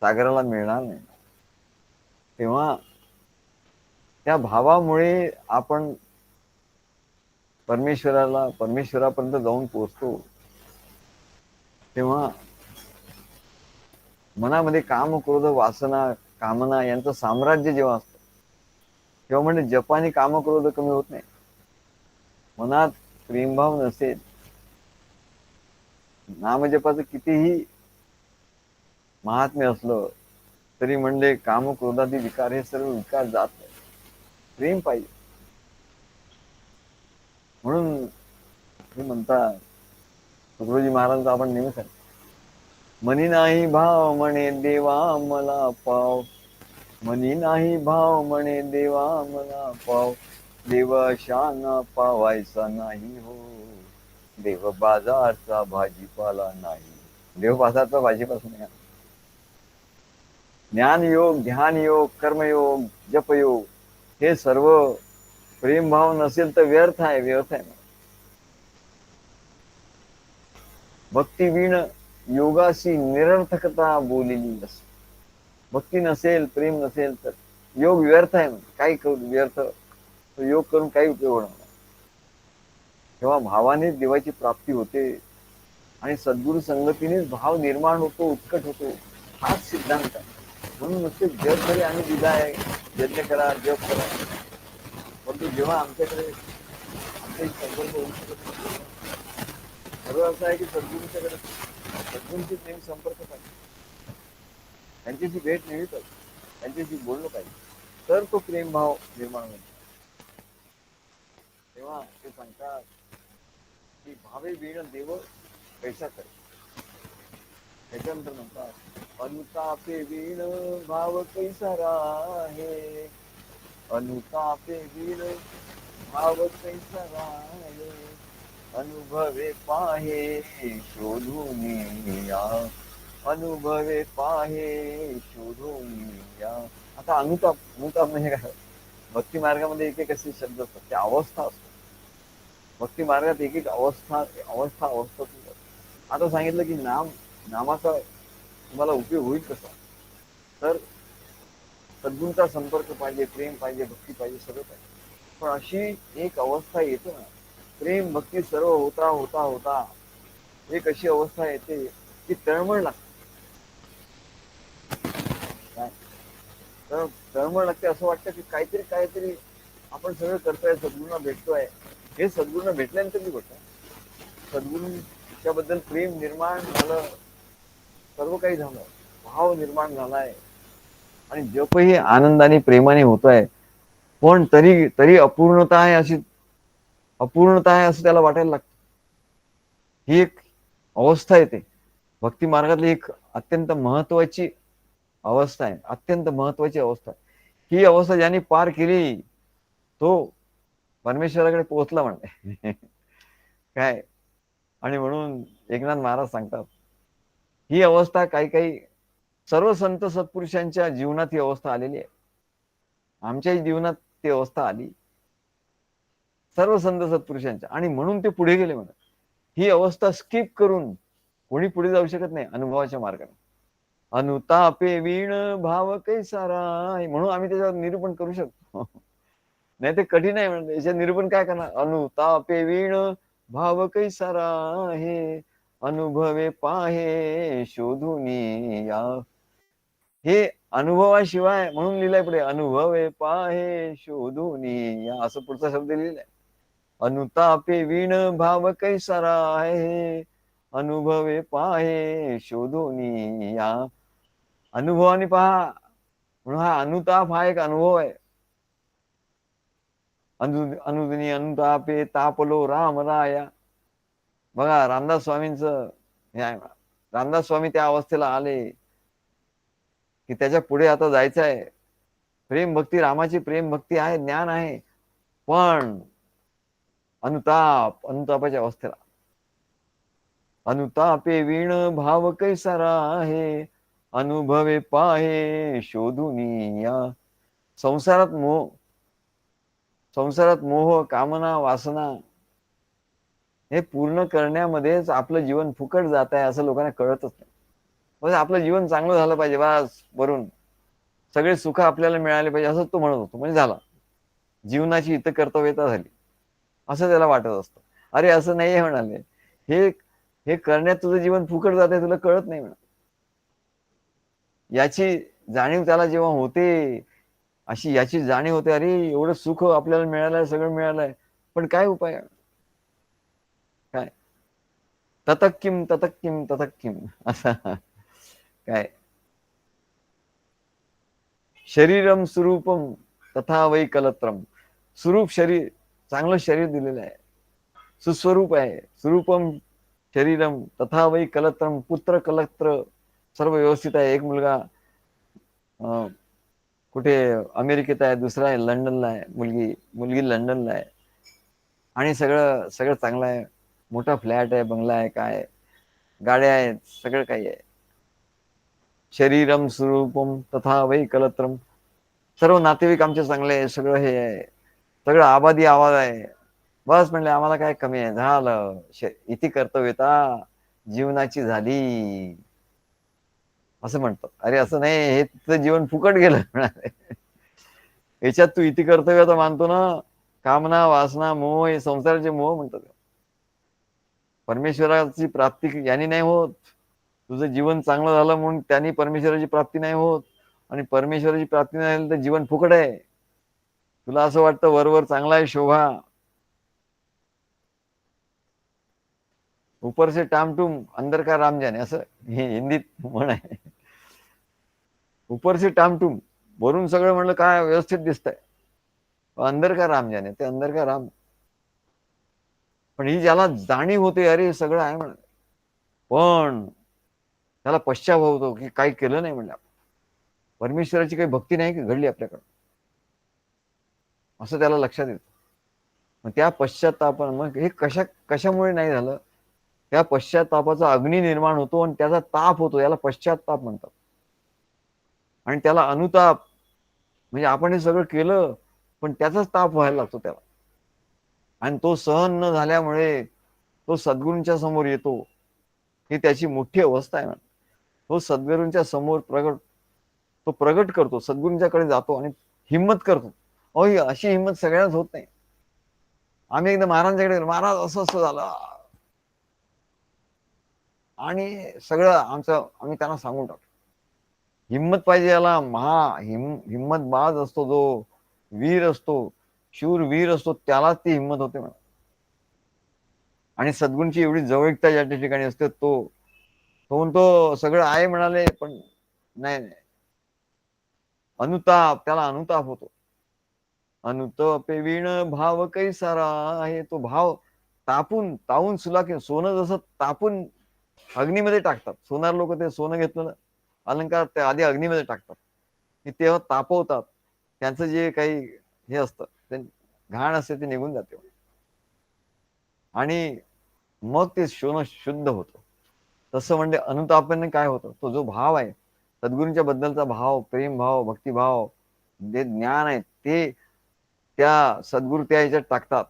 सागराला मिळणार नाही. तेव्हा त्या भावामुळे आपण परमेश्वरापर्यंत जाऊन पोहोचतो. तेव्हा मनामध्ये काम, क्रोध, वासना, कामना यांचं साम्राज्य जेव्हा असतं, तेव्हा म्हणजे जपानी काम, क्रोध कमी होत नाही. मनात प्रेमभाव नसेल, नामजपाचं कितीही महात्म्य असलं तरी म्हणजे काम, क्रोधादी विकार हे सर्व विकार जात नाही. प्रेम पाहिजे. म्हणून हे म्हणतात तुकडोजी महाराजांचा आपण नेहमी सांगतो, मनी नाही भाव म्हणे देवा मला पाव. मनी नाही भाव म्हणे देवा मला पाव. देव शाना पावायचा नाही हो, देव बाजारचा भाजीपाला नाही. देव बाजारचा भाजीपाला नाही. ज्ञान योग, ध्यान योग, कर्मयोग, जपयोग हे सर्व प्रेमभाव नसेल तर व्यर्थ आहे. भक्ती विण योगाशी निरर्थकता बोललेली असते. भक्ती नसेल, प्रेम नसेल तर योग व्यर्थ आहे. काही करून व्यर्थ, योग करून काही उपयोग होणार नाही. तेव्हा भावाने देवाची प्राप्ती होते आणि सद्गुरु संगतीनेच भाव निर्माण होतो, उत्कट होतो. हाच सिद्धांत आहे. म्हणून नुसते जप तरी आम्ही दिला आहे, यज्ञ करा, जप करा, परंतु जेव्हा आमच्याकडे संकल्प होऊ शकत, सर्व असं आहे की सद्गुरूंची नेहमी संपर्क पाहिजे, त्यांच्याशी भेट नेहमी पाहिजे, त्यांच्याशी बोललं पाहिजे, तर तो प्रेमभाव निर्माण होतो. तेव्हा ते सांगतात की भावे वीण देव कैसा करे. त्याच्यानंतर म्हणतात अनुतापे वीण भाव कैसा राहे. अनुतापे वीण भाव कैसा राहे. अनुभवे पाहे शोधून या. अनुभवे पाहे शोधून या. आता अनुताप म्हणजे काय, भक्ती मार्गामध्ये एक असे शब्द असतात, त्या अवस्था असतात. भक्ती मार्गात एक अवस्था. आता सांगितलं की नामाचा तुम्हाला उपयोग होईल कसा, तर सद्गुरूंचा संपर्क पाहिजे, प्रेम पाहिजे, भक्ती पाहिजे, सगळं पाहिजे. पण अशी एक अवस्था येते ना, प्रेम भक्ती सर्व होता होता होता एक अशी अवस्था येते की तळमळ लागते. तर तळमळ लागते, असं वाटतं की काहीतरी आपण सगळं करतोय, सद्गुरूंना भेटतोय. हे सद्गुरूंना भेटल्यानंतर मी गोष्ट, सद्गुरूंच्या बद्दल प्रेम निर्माण झालं, सर्व काही झालं, भाव निर्माण झालाय आणि जपही आनंदाने प्रेमाने होतोय. पण तरी अपूर्णता आहे असं त्याला वाटायला लागतं. ही एक अवस्था येते भक्ती मार्गातली, एक अत्यंत महत्वाची अवस्था आहे, अत्यंत महत्वाची अवस्था. ही अवस्था ज्यांनी पार केली तो परमेश्वराकडे पोहोचला म्हणते. काय. आणि म्हणून एकनाथ महाराज सांगतात ही अवस्था काही सर्व संत सत्पुरुषांच्या जीवनात ही अवस्था आलेली आहे. आमच्याही जीवनात ती अवस्था आली, सर्व संत सत्पुरुषांच्या, आणि म्हणून ते पुढे गेले म्हणत. ही अवस्था स्किप करून कोणी पुढे जाऊ शकत नाही अनुभवाच्या मार्गाने. अनुतापे वीण भाव कैसा राहे, म्हणून आम्ही त्याच्यावर निरूपण करू शकतो. नाही ते कठीण आहे म्हणजे याच्यात निरूपण काय करणार. अनुतापे वीण भाव कैसा राहे. अनुभवे पाहे शोधून या. हे अनुभवाशिवाय म्हणून लिहिलंय पुढे, अनुभवे पाहे शोधून या, असं पुढचा शब्द लिहिलाय. अनुतापे वीण भाव कैसारा आहे, अनुभवे पाहे शोधून या. अनुभवाने पहा, म्हणून हा अनुताप हा एक अनुभव आहे. अनुदिनी अनुतापे तापलो राम राया. बघा रामदास स्वामींचं हे आहे. रामदास स्वामी त्या अवस्थेला आले की त्याच्या पुढे आता जायचं आहे. प्रेम भक्ती, रामाची प्रेम भक्ती आहे, ज्ञान आहे, पण अनुतापाच्या अवस्थेला. अनुतापे वीण भाव कैसारा आहे, अनुभवे पाहे शोधून या. संसारात मोह, कामना, वासना हे पूर्ण करण्यामध्येच आपलं जीवन फुकट जात आहे असं लोकांना कळतच नाही. म्हणजे आपलं जीवन चांगलं झालं पाहिजे, बस वरून सगळे सुख आपल्याला मिळाले पाहिजे असं तो म्हणत होतो. म्हणजे झाला, जीवनाची हित कर्तव्यता झाली असं त्याला वाटत असतं. अरे असं नाहीये म्हणाले, हे हे करण्यात तुझं जीवन फुकट जात आहे, तुला कळत नाही म्हणा. याची जाणीव त्याला जेव्हा होते, याची जाणीव होते, अरे एवढं सुख आपल्याला मिळालंय, सगळं मिळालंय, पण काय उपाय, काय ततक्किम ततक्किम ततक्किम असं काय. शरीरम स्वरूपम तथा वै कलत्रम. स्वरूप शरीर, चांगलं शरीर दिलेलं आहे, सुस्वरूप आहे. स्वरूपम शरीरम तथा वै कलत्रम. पुत्र कलत्र सर्व व्यवस्थित आहे. एक मुलगा कुठे अमेरिकेत आहे, दुसरा आहे लंडनला आहे, मुलगी लंडनला आहे. आणि सगळं सगळं चांगलं आहे. मोठा फ्लॅट आहे, बंगला आहे, काय गाड्या आहेत, सगळं काही आहे. शरीरम स्वरूपम तथा वै कलत्रम. सर्व नातेवाईक आमचे चांगले आहे, सगळं हे आहे, सगळं आबादी आवाज आहे. बस म्हणले आम्हाला काय कमी आहे, झालं. इति कर्तव्यता जीवनाची झाली असं म्हणतात. अरे असं नाही, हे तुझं जीवन फुकट गेलं म्हणाले. याच्यात तू इति कर्तव्यता मानतो ना, कामना, वासना, मोह, हे संसाराचे मोह म्हणतात. परमेश्वराची प्राप्ती याने नाही होत. तुझं जीवन चांगलं झालं म्हणून त्यांनी परमेश्वराची प्राप्ती नाही होत. आणि परमेश्वराची प्राप्ती नाही झाली तर जीवन फुकट आहे. तुला असं वाटतं वरवर चांगला आहे, शोभा, ऊपर से टामटूम अंदर का राम जाने, असं हे हिंदीत म्हण आहे. ऊपर से टामटूम, वरून सगळं म्हणलं काय व्यवस्थित दिसतंय, अंदर का राम जाने, ते अंदर का राम. पण ही ज्याला जाणीव होते, अरे सगळं आहे म्हण, पण त्याला पश्चाताप होतो की काही केलं नाही म्हणलं, परमेश्वराची काही भक्ती नाही की घडली आपल्याकडं, असं त्याला लक्षात येतं. मग त्या पश्चातापानं, मग हे कशामुळे नाही झालं, त्या पश्चातापाचा अग्नी निर्माण होतो आणि त्याचा ताप होतो, याला पश्चाताप म्हणतात. आणि त्याला अनुताप म्हणजे आपण हे सगळं केलं पण त्याचाच ताप व्हायला लागतो त्याला. आणि तो सहन न झाल्यामुळे तो सद्गुरूंच्या समोर येतो. ही त्याची मोठी अवस्था आहे. तो सद्गुरूंच्या समोर तो प्रगट करतो, सद्गुरूंच्याकडे जातो आणि हिंमत करतो. अशी हिंमत सगळ्यांनाच होत नाही. आम्ही एकदा महाराजांकडे गेलो, महाराज असं असं झालं, आणि सगळं आम्ही त्यांना सांगून टाकतो. हिंमत पाहिजे याला. हिंमत बाज असतो, जो वीर असतो, शूर वीर असतो, त्यालाच ती हिंमत होते म्हणा. आणि सद्गुरूंची एवढी जवळीकता ज्या ठिकाणी असते, तो सगळं आहे म्हणाले, पण नाही, अनुताप, त्याला अनुताप होतो. अनुतापे वीण भाव कैसारा आहे. तो भाव तावून सुलाखीन, सोनं जसं तापून अग्नीमध्ये टाकतात, सोनार लोक ते सोनं घेतलं अलंकार ते आधी अग्नीमध्ये टाकतात, की तेव्हा तापवतात, त्यांचं जे काही हे असतं, ते घाण असते ते निघून जाते, आणि मग ते सोनं शुद्ध होतं. तसं म्हणजे अनुतापाने काय होतं, तो जो भाव आहे सद्गुरूंच्या बद्दलचा भाव, प्रेम भाव, भक्तिभाव, जे ज्ञान आहे ते त्या सद्गुरू त्या ह्याच्यात टाकतात,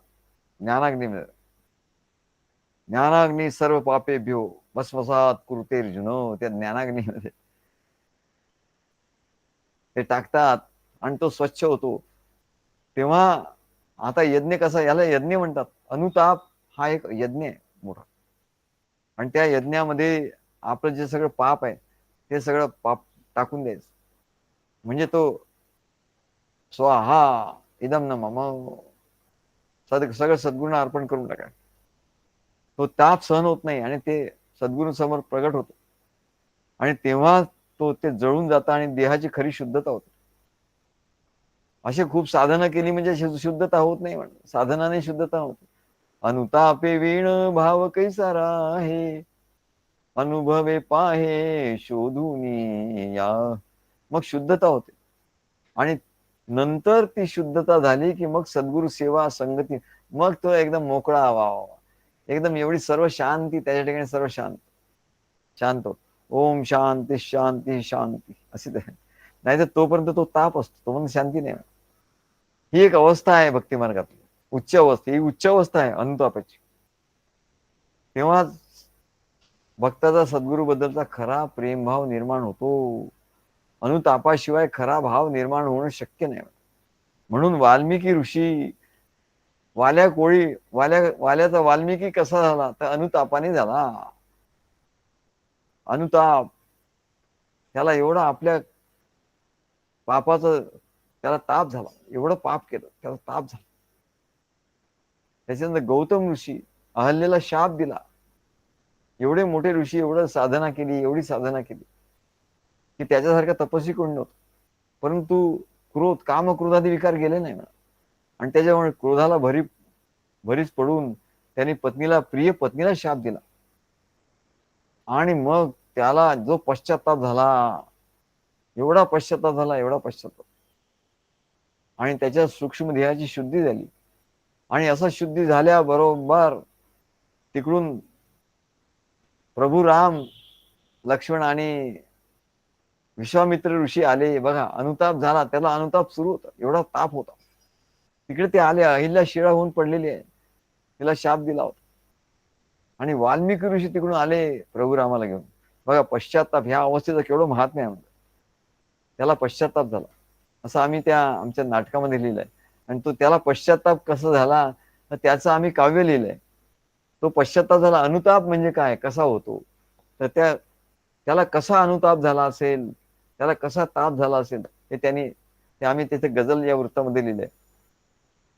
ज्ञानाग्नीमध्ये. ज्ञानाग्नी सर्व पापे भ्यो भस्मसात कुरुतेर्जुनो, त्या ज्ञानाग्नीमध्ये ते टाकतात आणि तो स्वच्छ होतो. तेव्हा आता यज्ञ कसा, याला यज्ञ म्हणतात. अनुताप हा एक यज्ञ आहे मोठा. आणि त्या यज्ञामध्ये आपलं जे सगळं पाप आहे ते सगळं पाप टाकून द्यायचं. म्हणजे तो स्वाहा इदम न मम, सगळं सद्गुरूंना अर्पण करून टाका. तो ताप सहन होत नाही आणि ते सद्गुरू समोर प्रगट होतो आणि तेव्हा तो ते जळून जातं आणि देहाची खरी शुद्धता होते. असे खूप साधना केली म्हणजे शुद्धता होत नाही. साधनाने शुद्धता होते. अनुतापे वीण भाव कैसा राहे, अनुभवे पाहे शोधून या. मग शुद्धता होते आणि नंतर ती शुद्धता झाली की मग सद्गुरु सेवा संगती, मग तो एकदम मोकळा व्हावा. एकदम एवढी सर्व शांती त्याच्या ठिकाणी, सर्व शांत होत. ओम शांती शांती शांती अशी. नाही तर तोपर्यंत तो ताप असतो, तो म्हणजे शांती नाही. ही एक अवस्था आहे भक्ती मार्गातली, उच्च अवस्था. ही उच्च अवस्था आहे अनुतापाची. तेव्हा भक्ताचा सद्गुरु बद्दलचा खरा प्रेमभाव निर्माण होतो. अनुतापाशिवाय खरा भाव निर्माण होणं शक्य नाही. म्हणून वाल्मिकी ऋषी वाल्याचा वाल्मिकी कसा झाला तर अनुतापाने झाला. अनुताप, त्याला एवढा आपल्या पापाचं त्याला ताप झाला, एवढं पाप केलं त्याला ताप झाला. त्याच्यानंतर गौतम ऋषी अहल्येला शाप दिला. एवढे मोठे ऋषी, एवढं साधना केली, एवढी साधना केली की त्याच्यासारखा तपस्वी कोण नव्हतं. परंतु काम क्रोधादी विकार गेले नाही म्हणा. आणि त्याच्यामुळे क्रोधाला भरीच पडून त्यांनी प्रिय पत्नीला शाप दिला. आणि मग त्याला जो पश्चाताप झाला, एवढा पश्चाताप, आणि त्याच्या सूक्ष्म देहाची शुद्धी झाली. आणि असं शुद्धी झाल्याबरोबर तिकडून प्रभू राम, लक्ष्मण आणि विश्वामित्र ऋषी आले. बघा, अनुताप झाला, त्याला अनुताप सुरू होता, एवढा ताप होता. तिकडे ते आले, अहिल्या शिळा होऊन पडलेली आहे, तिला शाप दिला होता. आणि वाल्मिकी ऋषी तिकडून आले प्रभू रामाला घेऊन. बघा, पश्चाताप ह्या अवस्थेचं केवढं महात्म्य आहे. त्याला पश्चाताप झाला असं आम्ही त्या आमच्या नाटकामध्ये लिहिलंय. आणि तो त्याला पश्चाताप कसा झाला तर त्याचं आम्ही काव्य लिहिलंय. तो पश्चाताप झाला. अनुताप म्हणजे काय, कसा होतो, तर त्याला कसा अनुताप झाला असेल, त्याला कसा ताप झाला असेल, ते आम्ही तिथे गझल या वृत्तामध्ये लिहिलंय.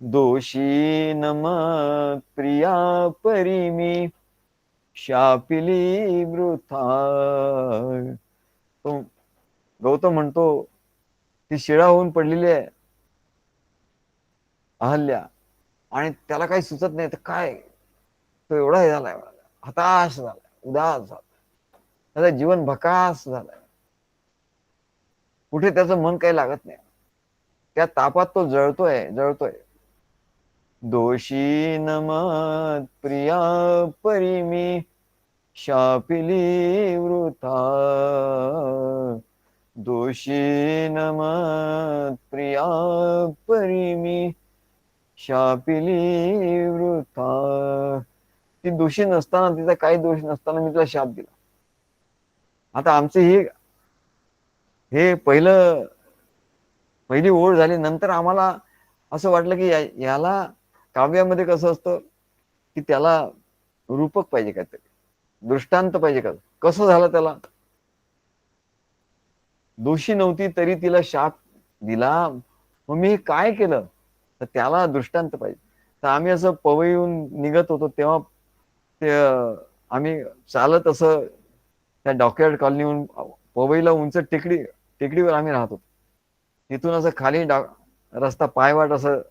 दोषी नम प्रिया परिमी शापिली वृथा. तो गौतम म्हणतो ती शिळा होऊन पडलेली आहे अहल्या, आणि त्याला काही सुचत नाही. तर काय, तो एवढा हे झालाय, हताश झालाय, उदास झालाय, त्याचं जीवन भकास झालंय, कुठे त्याचं मन काही लागत नाही. त्या तापात तो जळतोय. दोषी नमत प्रिया परिमी शापिली वृथा. दोषी नमत प्रिया परिमी शापिली वृथा. ती दोषी नसताना, तिचा काही दोष नसताना मी तिला शाप दिला. आता आमचे हे पहिली ओळ झाली. नंतर आम्हाला असं वाटलं की याला काव्यामध्ये कसं असतं की त्याला रूपक पाहिजे, काहीतरी दृष्टांत पाहिजे. कसं झालं त्याला, दोषी नव्हती तरी तिला शाप दिला. मग मी काय केलं तर त्याला दृष्टांत पाहिजे. तर आम्ही असं पवईहून निघत होतो तेव्हा ते आम्ही चालत असं त्या डॉकयार्ड कॉलनीहून पवईला उंच टेकडीवर आम्ही राहत होतो. तिथून असं खाली रस्ता पायवाट असं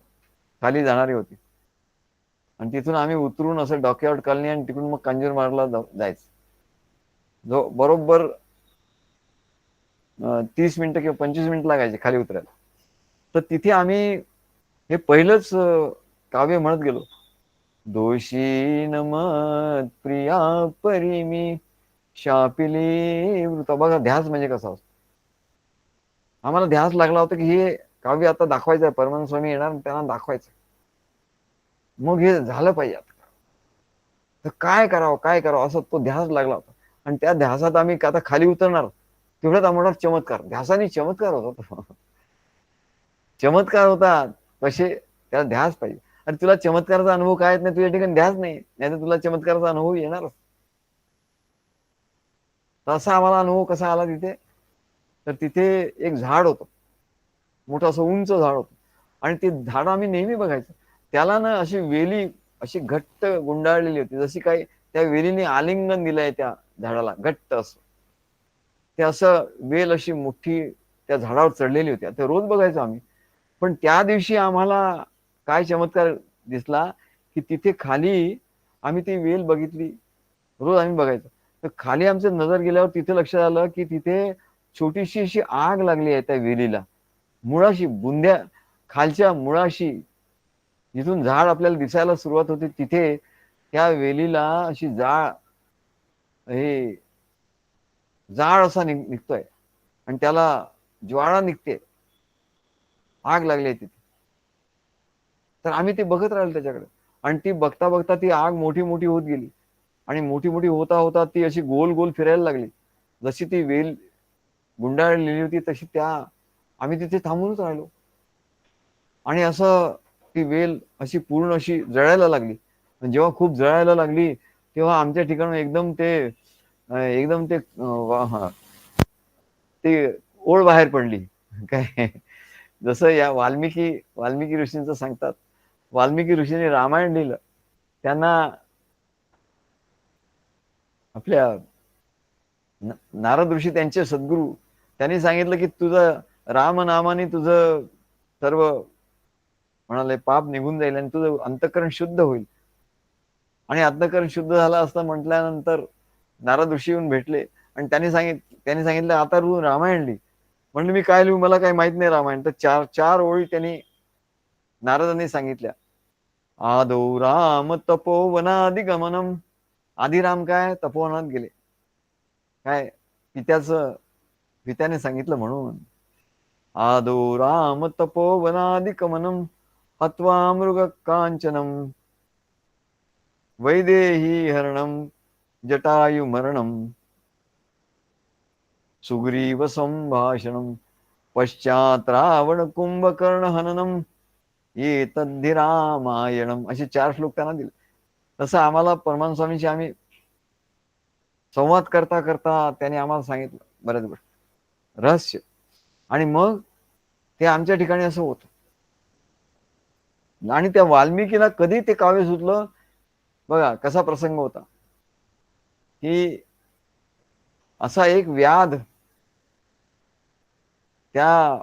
खाली जाणारी होती. आणि तिथून आम्ही उतरून असं डॉकयार्ड कॉलनी आणि तिकडून मग कांजूरमार्गला जायचं. जो बरोबर 30 मिनिटं किंवा 25 मिनिटं लागायचे खाली उतरायला. तर तिथे आम्ही हे पहिलंच काव्य म्हणत गेलो. दोषी नमत प्रिया परिमी शापिली वृथा. बघा, ध्यास म्हणजे कसा असतो. आम्हाला ध्यास लागला होता की हे काव्य आता दाखवायचं आहे, परमानंद स्वामी येणार त्यांना दाखवायचं, मग हे झालं पाहिजे. तर काय करावं असं तो ध्यास लागला होता. आणि त्या ध्यासात आम्ही आता खाली उतरणार तेवढ्यात आम्हाला चमत्कार, ध्यासाने चमत्कार होता. चमत्कार होता कसे, त्याला ध्यास पाहिजे. आणि तुला चमत्काराचा अनुभव काय येत नाही, तुझ्या ठिकाणी ध्यास नाही तर तुला चमत्काराचा अनुभव येणार. तसा आम्हाला अनुभव कसा आला तिथे, तर तिथे एक झाड होतं, मोठं असं उंच झाड होतं. आणि ते झाड आम्ही नेहमी बघायचं. त्याला ना अशी वेली अशी घट्ट गुंडाळलेली होती, जशी काही त्या वेलीने आलिंगन दिलंय त्या झाडाला घट्ट असं. ते असं वेल अशी मोठी त्या झाडावर चढलेली होती. आता रोज बघायचो आम्ही. पण त्या दिवशी आम्हाला काय चमत्कार दिसला, की तिथे खाली आम्ही ती वेल बघितली. रोज आम्ही बघायचो. तर खाली आमची नजर गेल्यावर तिथे लक्षात आलं, की तिथे छोटीशी अशी आग लागली आहे त्या वेलीला. मुळाशी बुंद्या खालच्या मुळाशी जिथून झाड आपल्याला दिसायला सुरुवात होते तिथे त्या वेलीला अशी हे जाळ असा निघतोय आणि त्याला ज्वाळा निघते, आग लागली आहे तिथे. तर आम्ही ते बघत राहिलो त्याच्याकडे आणि ती बघता बघता ती आग मोठी मोठी होत गेली आणि मोठी मोठी होता होता ती अशी गोल गोल फिरायला लागली. जशी ती वेल गुंडाळलेली होती तशी आम्ही तिथे थांबूनच राहिलो आणि असं ती वेल अशी पूर्ण अशी जळायला लागली. जेव्हा खूप जळायला लागली तेव्हा आमच्या ठिकाणून एकदम ते ती ओळ बाहेर पडली. काय जसं या वाल्मिकी ऋषींचं सांगतात. वाल्मिकी ऋषींनी रामायण लिहिलं. त्यांना आपल्या नारद ऋषी त्यांचे सद्गुरू त्यांनी सांगितलं की तुझं रामनामाने तुझं सर्व म्हणाले पाप निघून जाईल आणि तुझं अंतःकरण शुद्ध होईल. आणि अंतःकरण शुद्ध झालं असतं म्हटल्यानंतर नारद ऋषी येऊन भेटले आणि त्यांनी सांगितलं आता तू रामायण लिही. म्हणलं मी काय लिहू, मला काही माहित नाही रामायण. तर चार चार ओळी त्यांनी नारदांनी सांगितल्या. आदौ राम तपोवनादिगमनम. आधी राम काय तपोवनात गेले, काय पित्याने सांगितलं म्हणून. आदौ राम तपोवनादिगमनम हत्वा मृग कांचनम वैदेही हरणम जटायु मरणम सुग्रीव संभाषणम पश्चात रावण कुंभकर्ण हननम ये तद्धि रामायणम. असे 4 श्लोक त्यांना दिले. तसं आम्हाला परमानंद स्वामींशी आम्ही संवाद करता करता त्यांनी आम्हाला सांगितलं बऱ्याच गोष्टी रहस्य. आणि मग ते आमच्या ठिकाणी असं होतं. आणि त्या वाल्मिकीला कधी ते काव्य सुचलं बघा, कसा प्रसंग होता की असा एक व्याध त्या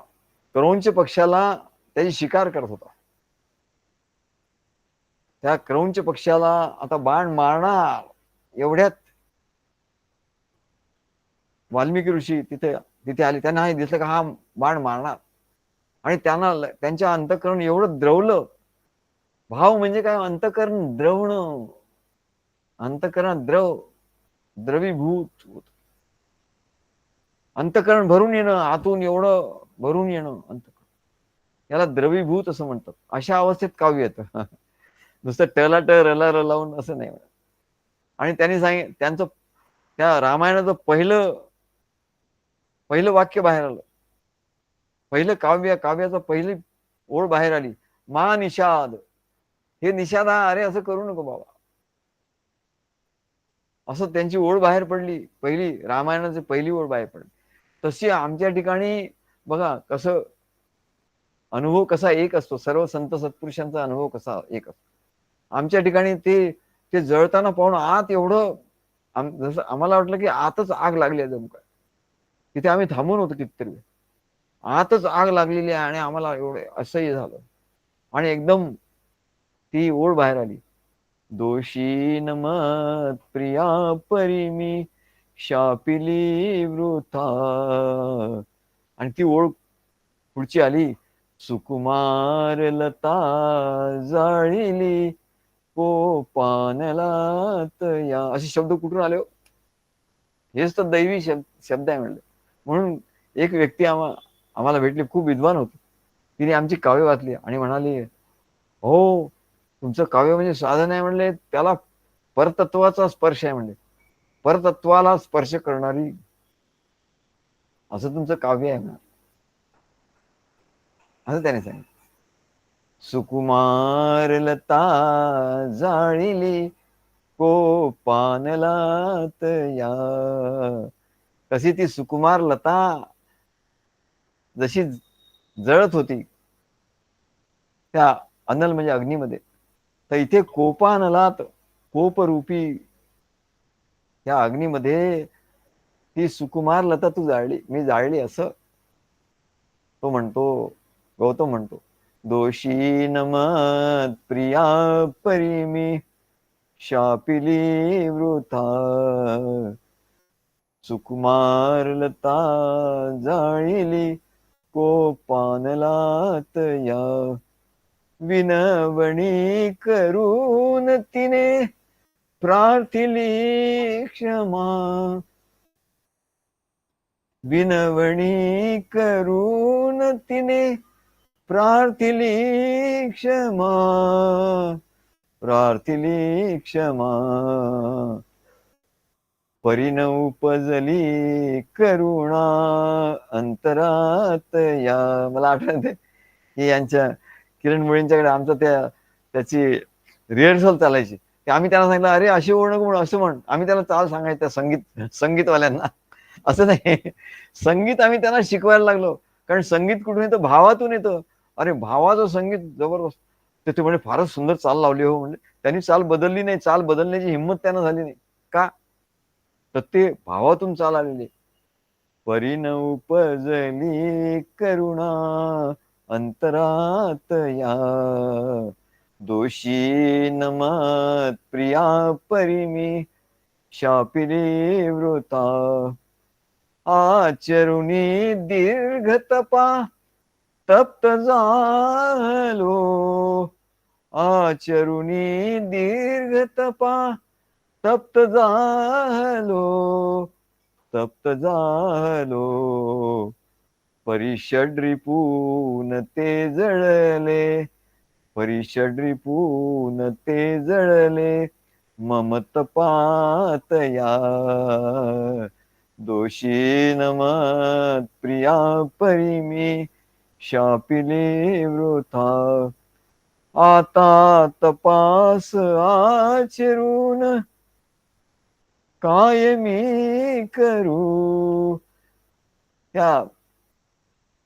क्रौंच पक्षाला त्याची शिकार करत होता. त्या क्रौंच पक्षाला आता बाण मारणार एवढ्यात वाल्मिकी ऋषी तिथे आले. त्यांना हे दिसलं का हा बाण मारणार आणि त्यांच्या अंतःकरण एवढं द्रवलं. भाव म्हणजे काय, अंतःकरण द्रवणं, अंतःकरण द्रवीभूत होत. अंतःकरण भरून येणं, आतून एवढं भरून येणं अंतःकरण, याला द्रवीभूत असं म्हणतात. अशा अवस्थेत काव्य येतं. नुसतं टला ट रला र लावून असं नाही. आणि त्यांनी त्यांचं त्या रामायणाचं पहिलं वाक्य बाहेर आलं. पहिलं काव्याचं पहिली ओळ बाहेर आली. मा निषाद. हे निषाद अरे असं करू नको बाबा, असं त्यांची ओळ बाहेर पडली. रामायणाची पहिली ओळ बाहेर पडली. तशी आमच्या ठिकाणी बघा कसं अनुभव कसा एक असतो. सर्व संत सत्पुरुषांचा अनुभव कसा एक असतो. आमच्या ठिकाणी ते जळताना पाहून आत एवढं जसं आम्हाला वाटलं की आतच आग लागली आहे जणू काय. तिथे आम्ही थांबून होतो कितीतरी वेळ. आतच आग लागलेली आहे आणि आम्हाला एवढं असह्य झालं आणि एकदम ती ओळ बाहेर आली. दोषी नमत प्रिया परिमी शापिली वृथा. आणि ती ओळ पुढची आली. सुकुमार लता जाळिली कोपानलात या. असे शब्द कुठून आले हो? हेच तर दैवी शब्द आहे म्हणले. म्हणून एक व्यक्ती आम्हाला भेटली, खूप विद्वान होती. तिने आमची काव्य वाचली आणि म्हणाली, हो तुमचं काव्य म्हणजे साधन आहे म्हणले, त्याला परतत्वाचा स्पर्श आहे म्हणले, परतत्वाला स्पर्श करणारी असं तुमचं काव्य आहे म्हणा, असं त्याने सांगितलं. सुकुमार लता जाळिली कोपानलात या. कशी ती सुकुमार लता जशी जळत होती त्या अनल म्हणजे अग्नीमध्ये. तर इथे कोपानलात, कोपरूपी या अग्नीमध्ये ती सुकुमार लता तू जाळली, मी जाळली असं तो म्हणतो. गौतम म्हणतो, दोषी नमत प्रिया परिमी शापिली वृथा सुकुमार लता जाळिली कोपानलात या विनवणी करून तिने प्रार्थिली क्षमा विनवणी करून तिने प्रार्थिली क्षमा प्रार्थिली क्षमा परिण उपजली करुणा अंतरात या. मला आठवते की यांच्या किरण मुळींच्याकडे आमचं त्याची रिहर्सल चालायची. ते आम्ही त्यांना सांगितलं, अरे अशी ओढ नको म्हणून असं म्हण. आम्ही त्याला चाल सांगायचं त्या संगीतवाल्यांना. असं नाही, संगीत आम्ही त्यांना शिकवायला लागलो. कारण संगीत कुठून येतं? भावातून येतं. अरे भावाचं संगीत जबरदस्त. ते म्हणे फारच सुंदर चाल लावली हो. म्हणजे त्यांनी चाल बदलली नाही, चाल बदलण्याची हिंमत त्यांना झाली नाही. का? तर ते भावातून चाल आलेले. परिण उपजली करुणा अंतरात या दोषी नमत प्रिया परिमी शापिली वृता आचरुणी दीर्घ तपा तप्त झालो आचरुणी दीर्घ तपा तप्त झालो तप्त झालो परिषड्रिपून ते जळले परिषड्रिपून ते जळले मम तपात या दोषी नमत प्रिया परिमी शापिले वृथा आता तपास आचरून काय मी करू. त्या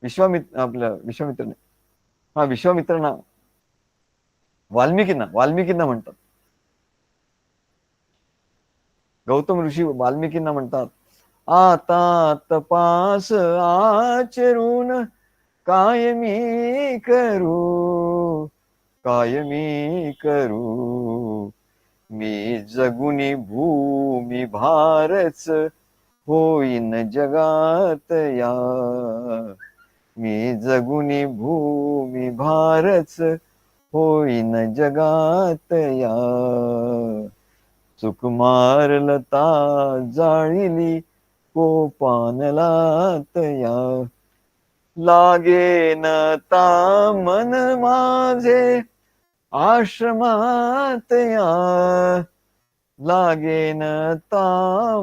विश्वामित्रने विश्वामित्रांना वाल्मिकींना म्हणतात. गौतम ऋषी वाल्मिकींना म्हणतात, आता तपास आचरून काय मी करू काय मी करू मी जगुनी भूमी भारच होईन जगात या मी जगुनी भूमी भारच होईन जगात या सुकुमार लता जाळिली कोपानलात या लागेन ता मन माझे आश्रमात या लागेन ता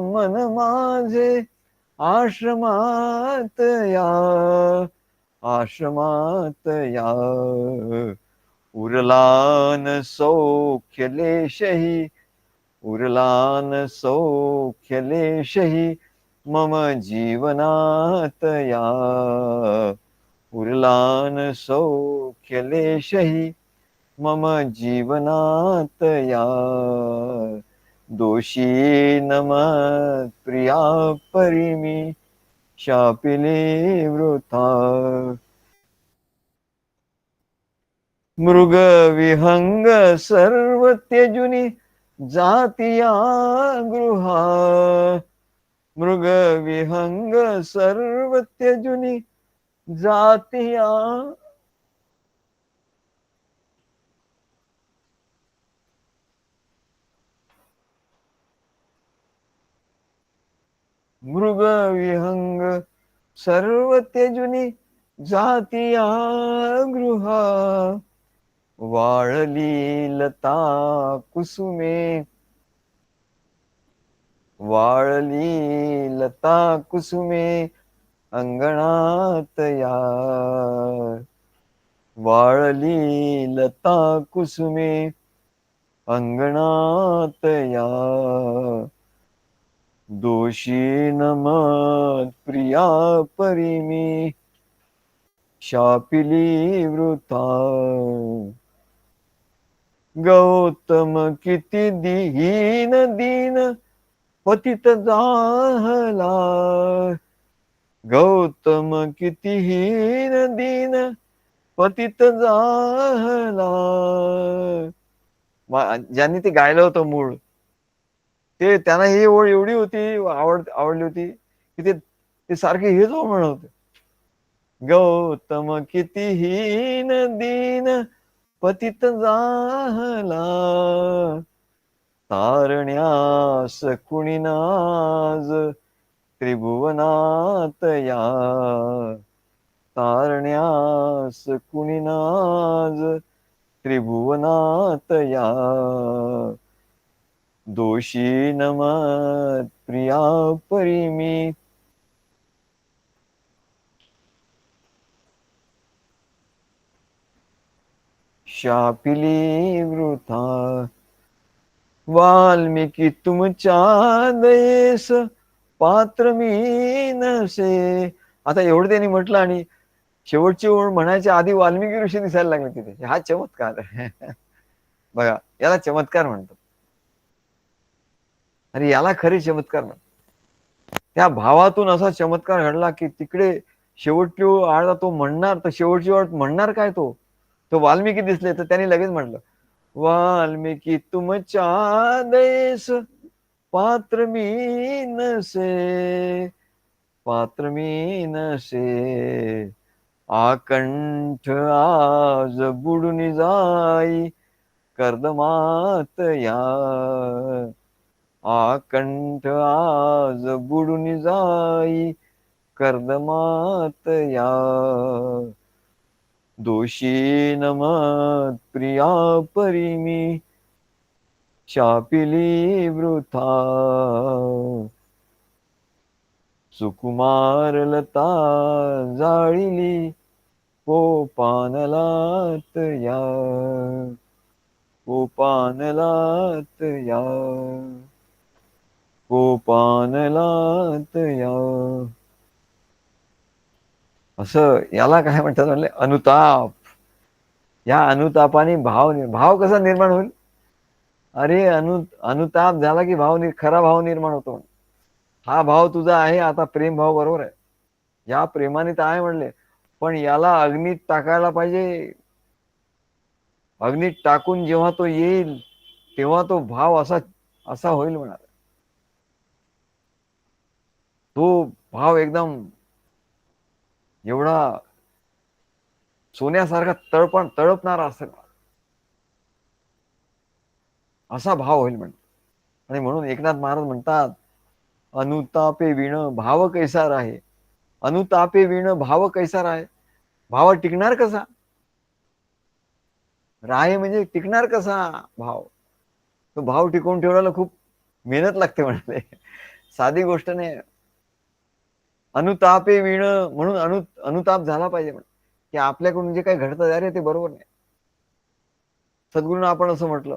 मन माझे आश्रमात या आश्रमात या उरलान सौख्य लेशही उरलान सौख्य लेशही मम जीवनात या उरलान सौख्य लेशही मम जीवनात या दोषी नमत प्रिया परिमी शापिले वृथा मृग विहंग सर्व त्यजुनी जातिया गृहा मृग विहंग सर्व त्यजुनी जातिया मृग विहंग सर्व त्यजुनी जातिया गृहा वाळली लता कुसुमे वाळली लता कुसुमे अंगणात या वाळली लता कुसुमे अंगणात या दोषी नमत प्रिया परिमी शापिली वृथा गौतम किती दीन दीन पतित जाहला, गौतम किती हीन दीन पतित जाहला. ज्यांनी ते गायलं होतं मूळ, ते त्यांना ही ओळ एवढी होती, आवडली होती की ते सारखे हेच ओळ म्हणत होते. गौतम किती हीन दीन पतित जाहला, तारण्यास कुणी नाज त्रिभुवनात या, तारण्यास कुणी नाज त्रिभुवनात या. दोषी नमत प्रिया परिमी, शापिली वृथा. वाल्मिकी तुमच्या दयेस पात्र मी नसे. आता एवढं त्यांनी म्हटलं आणि शेवटची ओळ म्हणायच्या आधी वाल्मिकी ऋषी दिसायला लागले तिथे. हा चमत्कार आहे. बघा, याला चमत्कार म्हणतात आणि याला खरे चमत्कार म्हणतात. त्या भावातून असा चमत्कार घडला की तिकडे शेवटची ओळ आळा तो म्हणणार, तर शेवटची ओळ म्हणणार काय, तो वाल्मिकी दिसले तर त्यांनी लगेच म्हटलं, वाल्मिकी तुमच्या दयेस पात्र मी नसे, पात्र मी नसे. आकंठ आज बुडून जाई कर्दमात या, आकंठ आज बुडून जाई कर्दमात या. दोषी नमत प्रिया परिमी, शापिली वृथा. सुकुमार लता जाळिली पोपानलात या, पोपानलात या, पोपानलात या. असं याला काय म्हणतात म्हणले, अनुताप. या अनुतापाने भाव कसा निर्माण होईल. अरे अनुताप झाला की खरा भाव निर्माण होतो. हा भाव तुझा आहे आता, प्रेम भाव बरोबर आहे, या प्रेमाने तर आहे म्हणले, पण याला अग्नीत टाकायला पाहिजे. अग्नीत टाकून जेव्हा तो येईल तेव्हा तो भाव असा असा होईल म्हणा. तो भाव एकदम एवढा सोन्यासारखा तळपणारा असेल, असा भाव होईल म्हणतात. आणि म्हणून एकनाथ महाराज म्हणतात, अनुतापे विण भाव कैसा राहे, अनुतापे विण भाव कैसा राहे. भाव टिकणार कसा, राहे म्हणजे टिकणार कसा भाव. तो भाव टिकवून ठेवायला खूप मेहनत लागते म्हणाले, साधी गोष्ट नाही. अनुतापे विण म्हणून अनुताप झाला पाहिजे म्हण, की आपल्याकडून जे काही घडतं अरे ते बरोबर नाही. सद्गुरूंना आपण असं म्हटलं,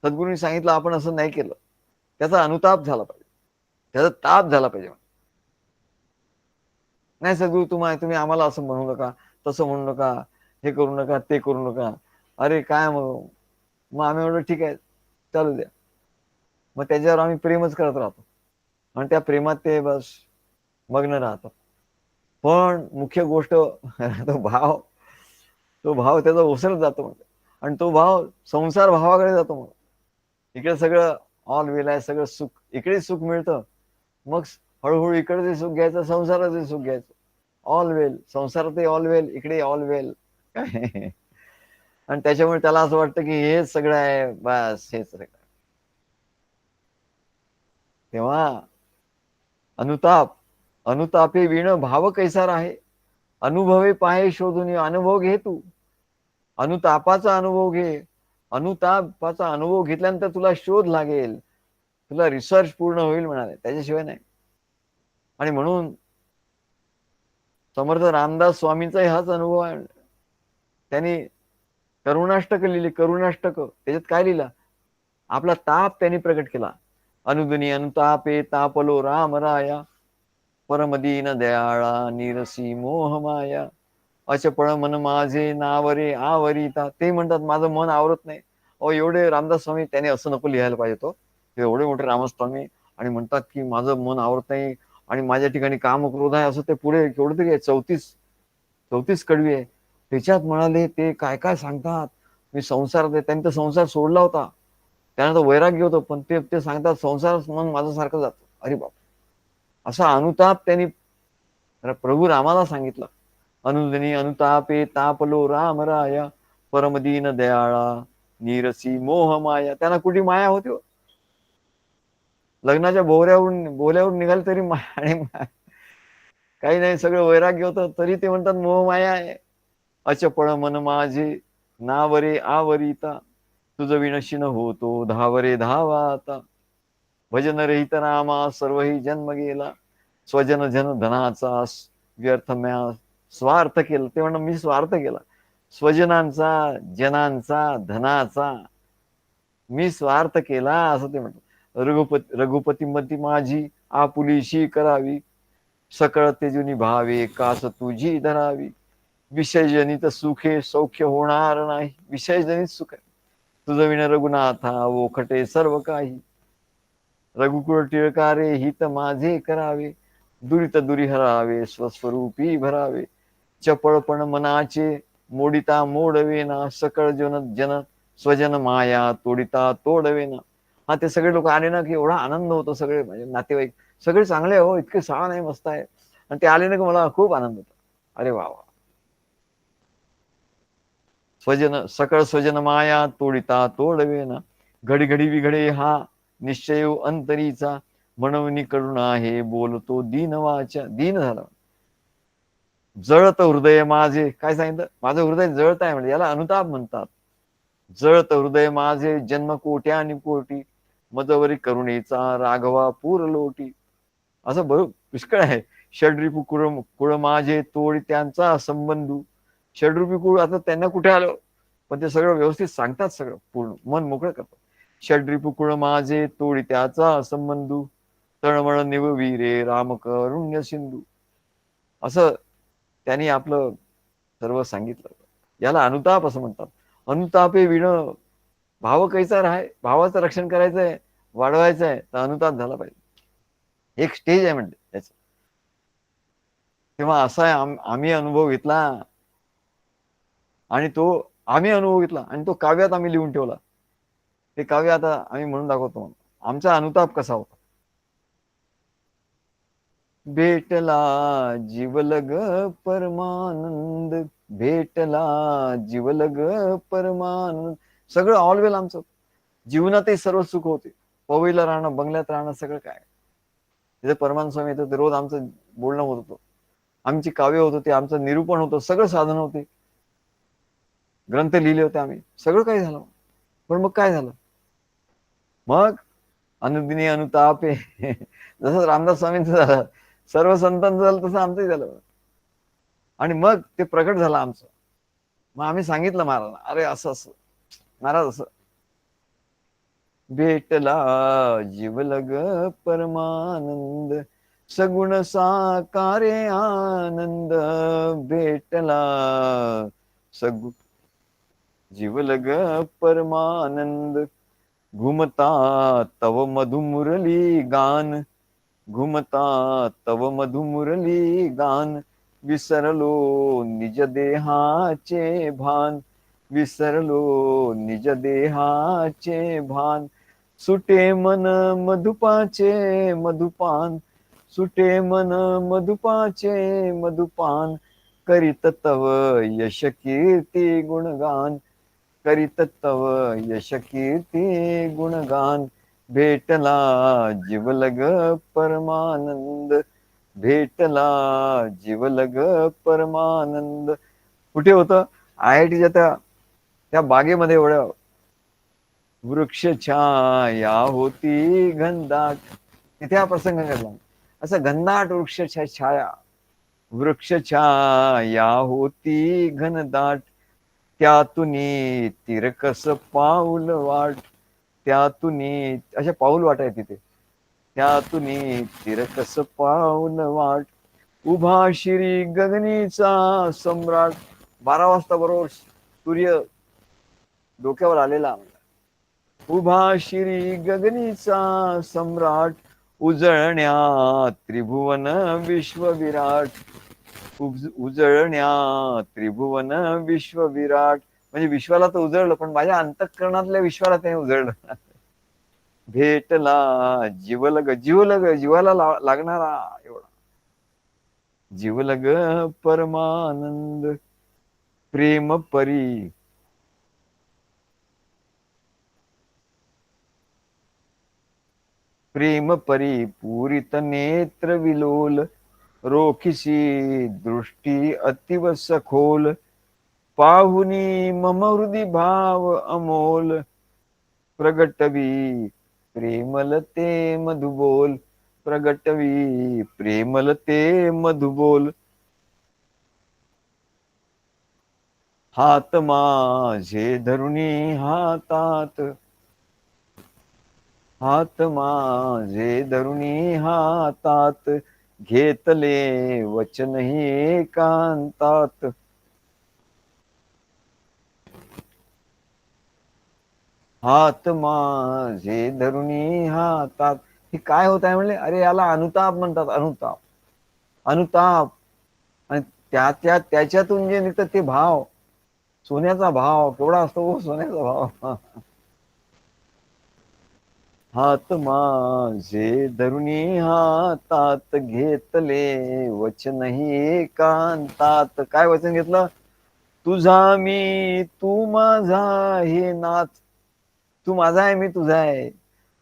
सद्गुरूंनी सांगितलं आपण असं नाही केलं, त्याचा अनुताप झाला पाहिजे, त्याचा ताप झाला पाहिजे. नाही सद्गुरू तुम्ही आम्हाला असं म्हणू नका, तसं म्हणू नका, हे करू नका, ते करू नका. अरे काय मग आम्ही म्हणलो ठीक आहे चालू द्या. मग त्याच्यावर आम्ही प्रेमच करत राहतो आणि त्या प्रेमात ते बस मग्न राहतात. पण मुख्य गोष्ट तो भाव त्याचा ओसरत जातो म्हणजे, आणि तो भाव संसार भावाकडे जातो. मग इकडे सगळं ऑल वेल आहे, सगळं सुख इकडे सुख मिळतं. मग हळूहळू इकडे सुख घ्यायचं, संसाराचे सुख घ्यायचं. ऑल वेल संसारात ऑल वेल, इकडे ऑल वेल काय. आणि त्याच्यामुळे त्याला असं वाटतं की हेच सगळं आहे, बस हेच सगळं. तेव्हा अनुताप, अनुतापे विण भाव कैसा राहे, अनुभवे पाहे शोधून. अनुभव घे तू, अनुतापाचा अनुभव घे. अनुतापाचा अनुभव घेतल्यानंतर तुला शोध लागेल, तुला रिसर्च पूर्ण होईल म्हणाले, त्याच्याशिवाय नाही. आणि म्हणून समर्थ रामदास स्वामींचाही हाच अनुभव आहे. त्यांनी करुणाष्टक लिहिले, करुणाष्टक. त्याच्यात काय लिहिलं, आपला ताप त्यांनी प्रकट केला. अनुदनी अनुतापे तापलो राम राया, परमदीन दयाळा निरसी मोह माया. अचपळ मन माझे नावरे आवरिता. ते म्हणतात माझं मन आवरत नाही. एवढे रामदास स्वामी त्याने असं नको लिहायला पाहिजे तो. एवढे मोठे रामस्वामी आणि म्हणतात की माझं मन आवरत नाही आणि माझ्या ठिकाणी काम क्रोध आहे, असं ते पुढे केवढं तरी आहे, 34 कडवी आहे. त्याच्यात म्हणाले ते काय काय सांगतात. मी संसार, त्यांनी तर संसार सोडला होता, त्यांना तर वैराग्य होतं, पण ते सांगतात संसार मग माझं सारखं जातं. अरे बाप, असा अनुताप त्यांनी प्रभू रामाला सांगितलं. अनुदिनी अनुतापे तापलो राम राया, परमदीन दयाळा नीरसी मोह माया. त्यांना कुठे माया होती हो? लग्नाच्या बोल्यावरून निघाले तरी माया आणि काही नाही, सगळं वैराग्य होतं तरी ते म्हणतात मोह माया आहे. अचपळ मन माझे नावरे आवरिता, तुझ विनशीन होतो धावरे धावा आता. भजन रहित रामा सर्वही जन्म गेला, स्वजन जन धनाचा व्यर्थ म्या स्वार्थ केला. ते म्हणणं मी स्वार्थ केला, स्वजनांचा जनांचा धनाचा मी स्वार्थ केला, असं ते म्हणतात. रघुपती मती माझी आपुलीशी करावी, सकळ तेजुनी भावे कास तुझी धरावी. विषयजनित सुखे सौख्य होणार नाही, विषयजनित सुख तुझं विण रघुनाथा ओखटे सर्व काही. रघुकुळ टिळकारे हित माझे करावे, दुरित दुरी हरावे स्वस्वरूपी भरावे. चपळपण मनाचे मोडिता मोडवेना, सकळ जन स्वजन माया तोडिता तोडवेना. हा, ते सगळे लोक आले ना की एवढा आनंद होतो, सगळे म्हणजे नातेवाईक सगळे चांगले हो, इतके छान आहे, मस्त आहे. आणि ते आले ना की मला खूप आनंद होतो. अरे वा वा. स्वजन सकळ स्वजन माया तोडिता तोडवेना, घडी घडी विघडे हा निश्चय अंतरीचा. म्हणून करुण आहे बोलतो दीन वाचा. दीन झालं, जळत हृदय माझे. काय सांगितलं? माझं हृदय जळत आहे, म्हणजे याला अनुताप म्हणतात. जळत हृदय माझे जन्म कोट्यानी कोटी, मजवरी करुणेचा राघवा पूर लोटी. असं बरोबर पुष्कळ आहे. षड्रिपू कुळ माझे तोडी त्यांचा संबंधू. षड्रुपी कुळ आता त्यांना कुठे आलं, पण ते सगळं व्यवस्थित सांगतात, सगळं पूर्ण मन मोकळं करतात. षड्रिपू कुळ माझे तोडी त्याचा संबंधू, तळमळ निववीरे राम करुण्य सिंधू. असं त्यांनी आपलं सर्व सांगितलं. याला अनुताप असं म्हणतात. अनुतापे विण भाव कैसा राहाय, भावाचं रक्षण करायचंय, वाढवायचं आहे, तर अनुताप झाला पाहिजे. एक स्टेज आहे म्हणजे त्याच. तेव्हा असा आम्ही अनुभव घेतला, आणि तो आम्ही अनुभव घेतला आणि तो काव्यात आम्ही लिहून ठेवला. ते काव्य आता आम्ही म्हणून दाखवतो आमचा अनुताप कसा होता. भेटला जीवलग परमानंद, भेटला जीवलग परमानंद. सगळं ऑलवेल आमचं जीवनातही सर्व सुख होते. पवईला राहणं, बंगल्यात राहणं, सगळं काय. तिथे परमानंद स्वामी येतं, ते रोज आमचं बोलणं होत होतं, आमची काव्य होत होती, आमचं निरूपण होतं, सगळं साधन होते, ग्रंथ लिहिले होते आम्ही, सगळं काही झालं. पण मग काय झालं? मग अनुदिनी अनुतापे जसं रामदास स्वामींचं झालं, सर्व संतांचं झालं, तसं आमचंही झालं. आणि मग ते प्रकट झालं आमचं. मग आम्ही सांगितलं महाराज, अरे असं असं महाराज, असं भेटला जीवलग परमानंद, सगुण साकारे आनंद. भेटला सगुण जीवलग परमानंद, घुमता तव मधुमुरली गान, घुमता तव मधुमुरली गान. विसरलो निज देहाचे भान, विसरलो निज देहाचे भान. सुटे मन मधुपाचे मधुपान, सुटे मन मधुपाचे मधुपान. करीत तव यश कीर्ती गुणगान, करीत तव यश कीर्ती गुणगान. भेटला जीवलग परमानंद, भेटला जीवलग परमानंद. कुठे होतं? IITच्या त्या बागेमध्ये. एवढं वृक्ष छाया होती घनदाट, तिथे हा प्रसंग घडला. असं घनदाट वृक्ष छाया, वृक्ष छाया होती घनदाट. त्यातून तिरकस पाऊल वाट, त्यातून अशा पाऊल वाट आहे तिथे. त्यातून तिरकस पाऊल वाट, उभा श्री गगनीचा सम्राट. 12 वाजता बरोबर सूर्य डोक्यावर आलेला. उभा शिरी गगनीचा सम्राट, उजळण्या त्रिभुवन विश्वविराट. उजळण्या त्रिभुवन विश्वविराट, म्हणजे विश्वाला तर उजळलं, पण माझ्या अंतःकरणातल्या विश्वाला त्याने उजळलं. भेटला जीवलग, जीवलग जीवाला लागणारा एवढा जीवलग परमानंद. प्रेम परी, प्रेम परी पूरित नेत्र विलोल, रोखिसी दृष्टी अतिव सखोल. पाहुनी मम हृदय भाव अमोल, प्रगटवी प्रेमलते मधुबोल. प्रगटवी प्रेमलते मधुबोल. हात माझे धरुणी हातात, हात माझे धरुणी हातात. घेतले वचन ही एकांतात. हात माझे धरुणी हातात. हे काय होत आहे म्हणले? अरे याला अनुताप म्हणतात, अनुताप. अनुताप. आणि त्याच्यातून जे निघतं ते भाव, सोन्याचा भाव केवढा असतो, सोन्याचा भाव. हात माझे धरुणी हातात, घेतले वचन ही एकांतात. काय वचन घेतलं? तुझा मी तू माझा हे नाथ. तू माझा आहे, मी तुझा आहे.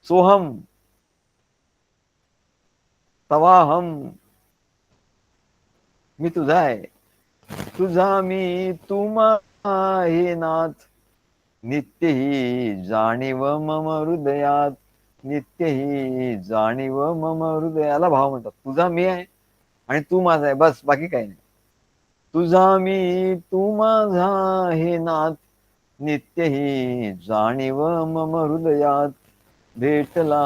सोहम तवाहम, मी तुझा आहे. तुझा मी तू माझा हे नाथ. नित्य ही जाणीव मम हृदयात. नित्य ही जाणीव मम हृदयाला भाव म्हणतात. तुझा मी आहे आणि तू माझा आहे, बस बाकी काही नाही. तुझा मी तू माझा हे नाथ. नित्य ही जाणीव मम हृदयात. भेटला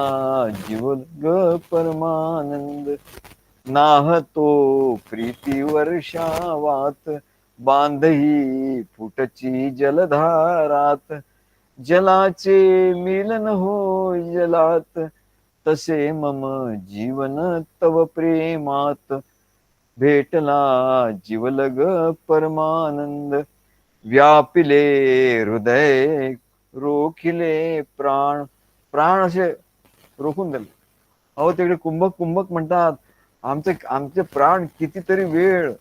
जीवग परमानंद. नाहतो प्रीती वर्षावात, बांधही फुटची जलधारात. जलाचे मिलन हो जलात, तसे मम जीवन तव प्रेमात. भेटला जीवलग परमानंद. व्यापिले हृदय, रोखिले प्राण. प्राण असे रोखून दिले. अहो तिकडे कुंभक कुंभक म्हणतात, आमचे प्राण कितीतरी वेळ,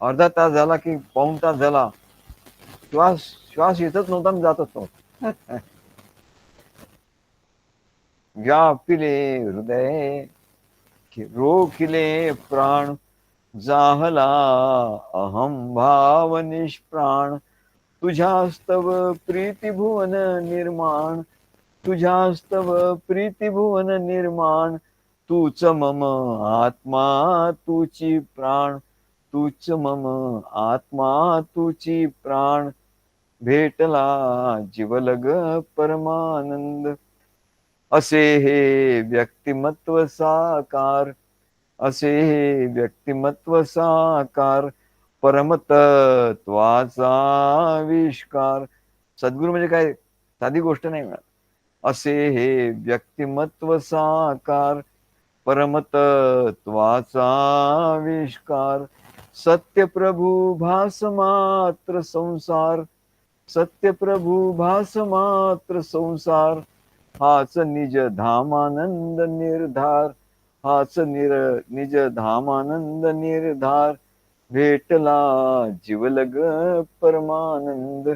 अर्धा तास झाला की पाऊण तास झाला, श्वास श्वास येतच नव्हता आणि जातच नव्हता. व्यापिले हृदय, रोखिले प्राण. जाहला अहम भाव निष्प्राण. तुझ्यास्तव प्रीतिभुवन निर्माण. तुझ्यास्तव प्रीतिभुवन निर्माण. तूच मम आत्मा तुची प्राण. तूच मम आत्मा तुची प्राण. भेटला जीवलग परमानंद. असे हे व्यक्तिमत्व साकार. असे हे व्यक्तिमत्व साकार. परमतत्वाचा आविष्कार. सद्गुरू म्हणजे काय साधी गोष्ट नाही मिळत. असे हे व्यक्तिमत्व साकार. परमतत्वाचा आविष्कार. सत्यप्रभू भास मात्र संसार. सत्यप्रभू भास मात्र संसार. हाच निज धामानंद निर्धार. हाच निज धामानंद निर्धार. भेटला जीवलग परमानंद.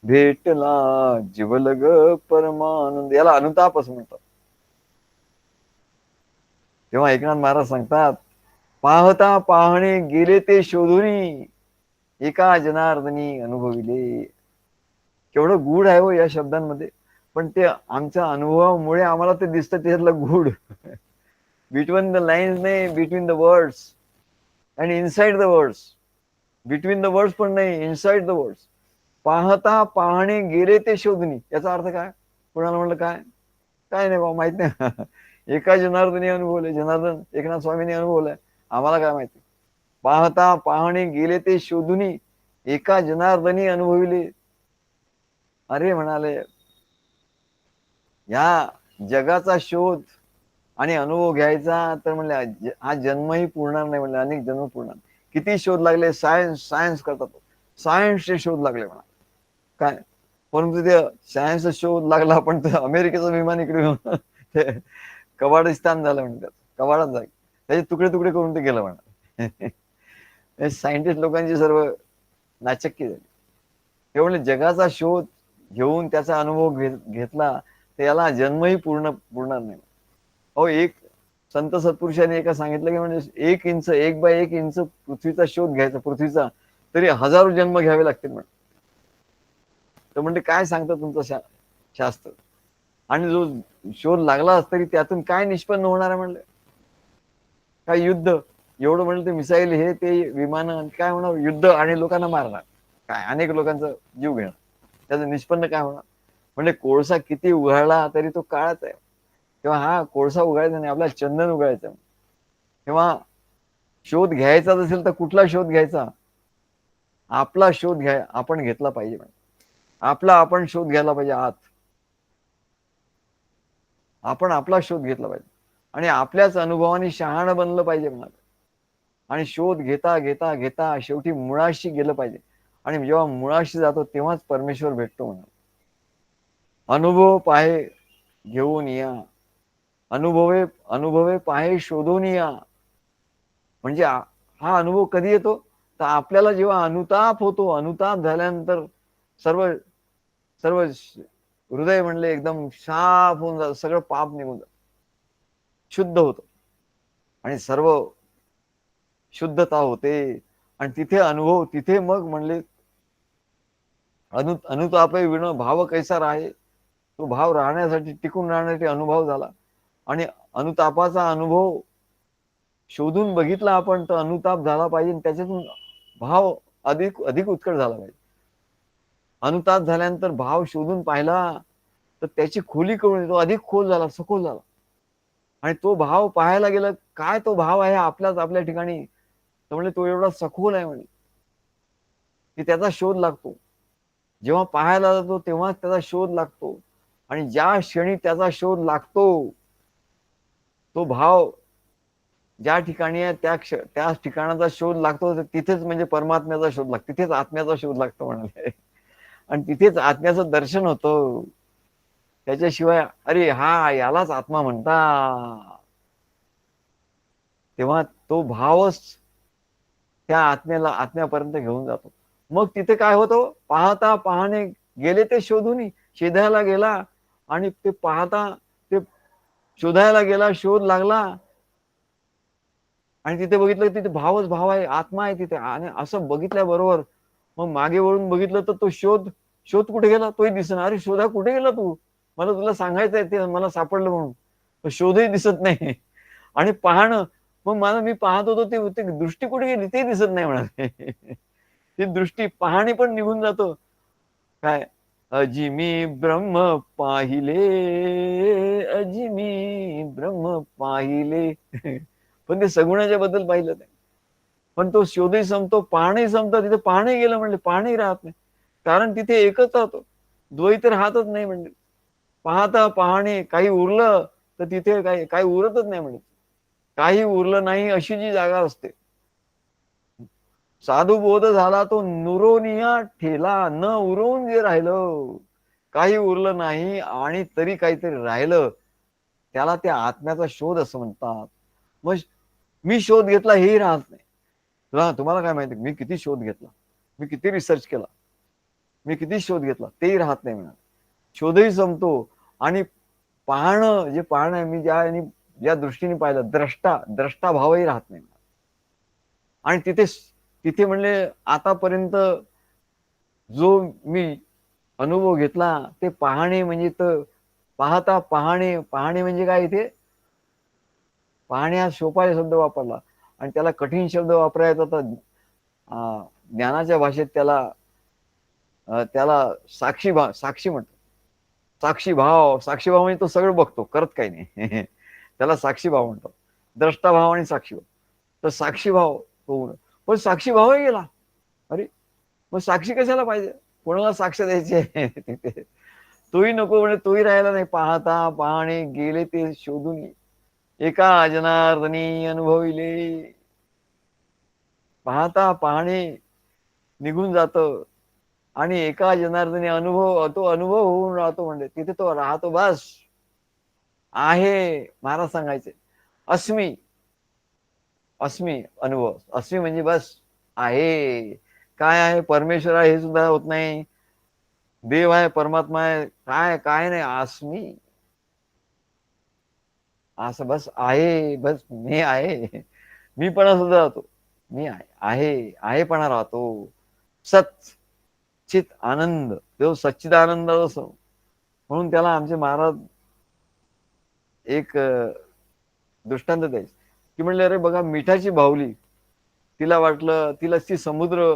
भेटला जीवलग परमानंद. याला अनुताप असं म्हणतात. तेव्हा एकनाथ महाराज सांगतात, पाहता पाहणे गेले ते शोधुनी, एका जनार्दनी अनुभविले. केवढं गुढ आहे हो या शब्दांमध्ये, पण ते आमच्या अनुभवामुळे आम्हाला ते दिसतं त्याच्यातलं गुढ. बिटवीन द लाईन्स नाही, between the words and inside the words. Between the words पण नाही, इनसाइड द वर्ड्स. पाहता पाहणे गेले ते शोधनी, याचा अर्थ काय? कुणाला म्हणलं काय? काय नाही बाबा, माहित नाही. एका जनार्दनी अनुभवले, जनार्दन एकनाथ स्वामींनी अनुभवलंय, आम्हाला काय माहिती. पाहता पाहणे गेले ते शोधुनी, एका जनार्दनी अनुभविले. अरे म्हणाले, या जगाचा शोध आणि अनुभव घ्यायचा तर म्हणले हा जन्मही पुरणार नाही, म्हणले अनेक जन्म पुरणार. किती शोध लागले, सायन्स सायन्स करतात, सायन्सचे शोध लागले म्हणा काय, परंतु ते सायन्सचा शोध लागला पण ते अमेरिकेचं विमान इकडे येऊन ते कबाडिस्तान झालं म्हणतात, कबाडात जाईल, त्याचे तुकडे तुकडे करून ते गेलं म्हणा. सायंटिस्ट लोकांची सर्व नाचक्की झाली. ते म्हणले जगाचा शोध घेऊन त्याचा अनुभव घेतला तर याला जन्मही पुरणार नाही. हो, एक संत सत्पुरुषांनी एका सांगितलं की म्हणजे 1 इंच 1 बाय 1 इंच पृथ्वीचा शोध घ्यायचा, पृथ्वीचा, तरी हजारो जन्म घ्यावे लागतील म्हणे. तर म्हणजे काय सांगतं तुमचं शास्त्र, आणि जो शोध लागला तरी त्यातून काय निष्पन्न होणार आहे म्हणलं, काय युद्ध, एवढं म्हणलं ते मिसाईल हे ते विमान काय होणार, युद्ध आणि लोकांना मारणार, काय अनेक लोकांचा जीव घेणार, त्याचं निष्पन्न काय होणार. म्हणजे कोळसा किती उघडला तरी तो काळाच आहे. तेव्हा हा कोळसा उघडायचा नाही, आपला चंदन उघडायचं. तेव्हा शोध घ्यायचा असेल तर कुठला शोध घ्यायचा, आपला शोध आपण घेतला पाहिजे. आपण शोध घ्यायला पाहिजे आत, आपण आपला शोध घेतला पाहिजे आणि आपल्याच अनुभवाने शहाणं बनलं पाहिजे म्हणाल. आणि शोध घेता घेता घेता शेवटी मुळाशी गेलं पाहिजे, आणि जेव्हा मुळाशी जातो तेव्हाच परमेश्वर भेटतो म्हणाल. अनुभव पाहे घेऊन या, अनुभवे पाहे शोधून या. म्हणजे हा अनुभव कधी येतो तर आपल्याला जेव्हा अनुताप होतो, अनुताप झाल्यानंतर सर्व सर्व हृदय म्हणले एकदम साफ होऊन जात, सगळं पाप निघून जात, शुद्ध होत आणि सर्व शुद्धता होते. आणि तिथे अनुभव, तिथे मग म्हणले अनुताप विण भाव कैसा राहे, तो भाव राहण्यासाठी, टिकून राहण्यासाठी अनुभव झाला. आणि अनुतापाचा अनुभव शोधून बघितला आपण तर अनुताप झाला पाहिजे, त्याच्यातून भाव अधिक अधिक उत्कट झाला पाहिजे. अनुताप झाल्यानंतर भाव शोधून पाहिला तर त्याची खोली कळून येतो, अधिक खोल झाला, सखोल झाला. आणि तो भाव पाहायला गेला, काय तो भाव आहे आपल्या ठिकाणी, तर म्हणजे तो एवढा सखोल आहे म्हणे की त्याचा शोध लागतो. जेव्हा पाहायला जातो तेव्हाच त्याचा शोध लागतो. आणि ज्या क्षणी त्याचा शोध लागतो, तो भाव ज्या ठिकाणी आहे त्याच ठिकाणाचा शोध लागतो, तिथेच म्हणजे परमात्म्याचा शोध लागतो, तिथेच आत्म्याचा शोध लागतो म्हणाले. आणि तिथेच आत्म्याचं दर्शन होतं. त्याच्याशिवाय अरे हा यालाच आत्मा म्हणतात. तेव्हा तो भावच त्या आत्म्यापर्यंत घेऊन जातो. मग तिथे काय होतं, पाहता पाहणे गेले ते शोधून, शोधायला गेला आणि ते पाहता ते शोधायला गेला, शोध लागला आणि तिथे बघितलं तिथे भावच भाव आहे, आत्मा आहे तिथे. आणि असं बघितल्याबरोबर मग मागे वळून बघितलं तर तो शोध कुठे गेला तोही दिसणार. अरे शोधा कुठे गेला तू, मला तुला सांगायचंय ते मला सापडलं म्हणून. शोधही दिसत नाही. आणि पाहणं, मग मी पाहत होतो ते दृष्टी कुठे गेली ते दिसत नाही म्हणाले. ती दृष्टी पाहणी पण निघून जातो. काय अजिमी ब्रह्म पाहिले, अजिमी ब्रह्म पाहिले. पण ते सगुणाच्या बद्दल पाहिलं नाही. पण तो शोधही संपतो, पाहणंही संपतं. तिथे पाहणे गेलं म्हणले, पाहणेही राहत नाही, कारण तिथे एकच राहतो, द्वैत राहतच नाही. म्हणजे पाहता पाहणे काही उरलं तर तिथे काही उरतच नाही. म्हणजे काही उरलं नाही अशी जी जागा असते, साधू बोध झाला तो नुरोनिया ठेला, न उरवून जे राहिलं, काही उरलं नाही आणि तरी काहीतरी राहिलं, त्याला त्या आत्म्याचा शोध असं म्हणतात. मग मी शोध घेतला हेही राहत नाही. तुम्हाला काय माहिती, मी किती शोध घेतला, मी किती रिसर्च केला, मी किती शोध घेतला, तेही राहत नाही म्हणा. शोधही संपतो आणि पाहणं, जे पाहणं आहे, मी ज्या दृष्टीने पाहिलं, द्रष्टा भावही राहत नाही. आणि तिथे म्हणले आतापर्यंत जो मी अनुभव घेतला ते पाहणे म्हणजे, तर पाहता पाहणे म्हणजे काय, इथे पाहणे हा सोपा शब्द वापरला आणि त्याला कठीण शब्द वापरायचा तर ज्ञानाच्या भाषेत त्याला साक्षी म्हणतो. साक्षी भाव म्हणजे तो सगळं बघतो, करत काही नाही. त्याला साक्षी भाव म्हणतो. द्रष्टाभाव आणि साक्षी भाव. तर साक्षी भाव तो, पण साक्षी भावही गेला. अरे मग साक्षी कशाला पाहिजे, कोणाला साक्ष द्यायची आहे तिथे. तोही नको म्हणजे तोही राहिला नाही. पाहता पाहणे गेले ते शोधून, एका जनार्दनी अनुभविले. पाहता पाहणे निघून जात आणि एका जनार्दनी तो अनुभव होऊन राहतो. म्हणजे तिथे तो राहतो. बस आहे. महाराज सांगायचे अस्मी, अस्मी अनुभव. अस्मी म्हणजे बस आहे. काय आहे? परमेश्वर आहे हे सुद्धा होत नाही. देव आहे, परमात्मा आहे, काय काय नाही, अस्मी. असं बस आहे. बस मी आहे. मी पण सुद्धा राहतो. मी आहेपणा राहतो. सत चित आनंद, तो सच्चिदानंद असो. म्हणून त्याला आमचे महाराज एक दृष्टांत द्यायचे की म्हणले, अरे बघा मिठाची बाहुली, तिला वाटलं, तिला ती समुद्र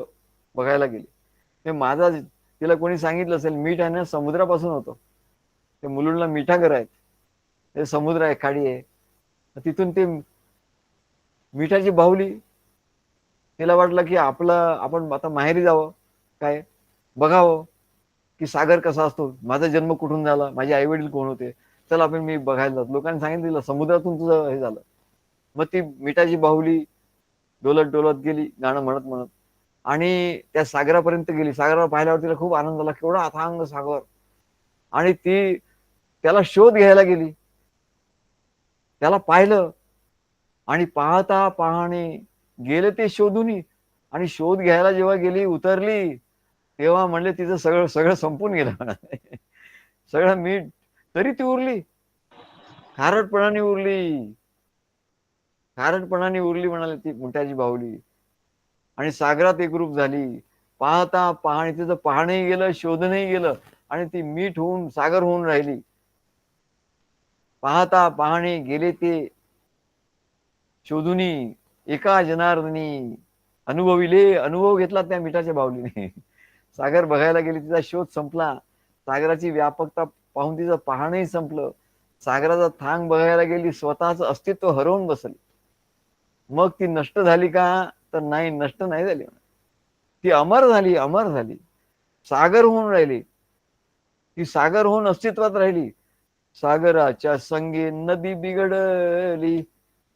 बघायला गेली. ते माझा, तिला कोणी सांगितलं असेल मीठ आहे ना समुद्रापासून होतं. ते मुलुंडला मिठागर आहेत, ते समुद्र आहे, खाडी आहे. तिथून ते मिठाची बाहुली, तिला वाटलं की आपण आता माहेरी जावं, काय बघावं की सागर कसा असतो, माझा जन्म कुठून झाला, माझे आई वडील कोण होते, चल आपण मी बघायला जातो. लोकांनी सांगितलं समुद्रातून तुझं हे झालं. मग ती मिठाची बाहुली डोलत डोलत गेली, गाणं म्हणत म्हणत, आणि त्या सागरापर्यंत गेली. सागराला पाहिल्यावर तिला खूप आनंद झाला, केवढा अथांग सागर. आणि ती त्याला शोध घ्यायला गेली, त्याला पाहिलं, आणि पाहता पाहणे गेले ते शोधून. आणि शोध घ्यायला जेव्हा गेली, उतरली, तेव्हा म्हणले तिचं सगळं सगळं संपून गेलं म्हणाले. सगळं मीठ, तरी ती उरली, खारटपणाने उरली, खारटपणाने उरली म्हणाले ती मिठाची बाहुली. आणि सागरात एकरूप झाली. पाहता पाहणे, तिचं पाहणंही गेलं, शोधणंही गेलं, आणि ती मीठ होऊन सागर होऊन राहिली. पाहता पाहणे गेले ते शोधुनी, एका जनार्दनी अनुभविले. अनुभव घेतला त्या मिठाच्या बाहुलीने. सागर बघायला गेली, तिचा शोध संपला. सागराची व्यापकता पाहून तिचं पाहणंही संपलं. सागराचा थांग बघायला गेली, स्वतःच अस्तित्व हरवून बसली. मग ती नष्ट झाली का? तर नाही, नष्ट नाही झाली. ती अमर झाली, अमर झाली, सागर होऊन राहिली. ती सागर होऊन अस्तित्वात राहिली. सागराच्या संगे नदी बिघडली,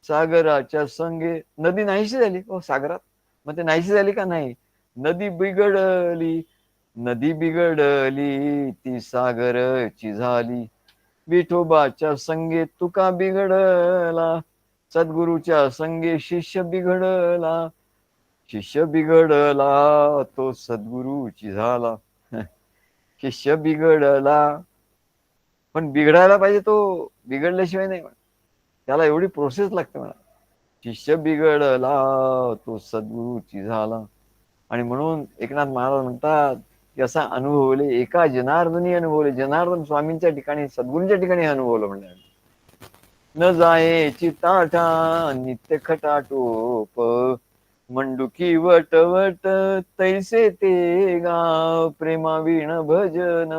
सागराच्या संगे नदी नाहीशी झाली. हो सागरात, मग ते नाहीशी झाली का? नाही, नदी बिघडली, नदी बिघडली, ती सागरची झाली. विठोबाच्या संगे तुका बिघडला, सद्गुरूच्या संगे शिष्य बिघडला, शिष्य बिघडला तो सद्गुरूची झाला. शिष्य बिघडला, पण बिघडायला पाहिजे, तो बिघडल्याशिवाय नाही म्हणा, त्याला एवढी प्रोसेस लागते म्हणा. शिष्य बिघडला तो सद्गुरूची झाला. आणि म्हणून एकनाथ महाराज म्हणतात की असा अनुभवले, एका जनार्दनी अनुभवले. जनार्दन स्वामींच्या ठिकाणी, सद्गुरूंच्या ठिकाणी अनुभवलं म्हणजे. न जायची ताठा नित्य खटाटोप, मंडुकी वटवट तैसे ते गाव. प्रेमावीण भजन,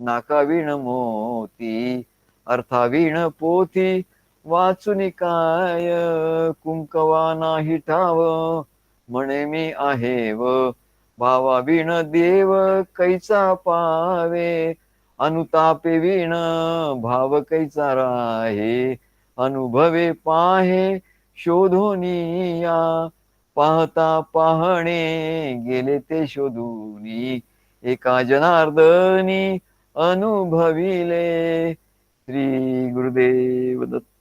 नाकावीण मोती, अर्थावीण पोथी, वाचुनी काय कुंकवा नाही ठाव. म्हणे मी आहे व भावावीण देव कैचा पावे. अनुतापे वीण भाव कैचा राहे. अनुभवे पाहे शोधोनिया, पाहता पाहणे गेले ते शोधूनी, एका जनार्दनी अनुभविले. श्री गुरुदेव दत्त.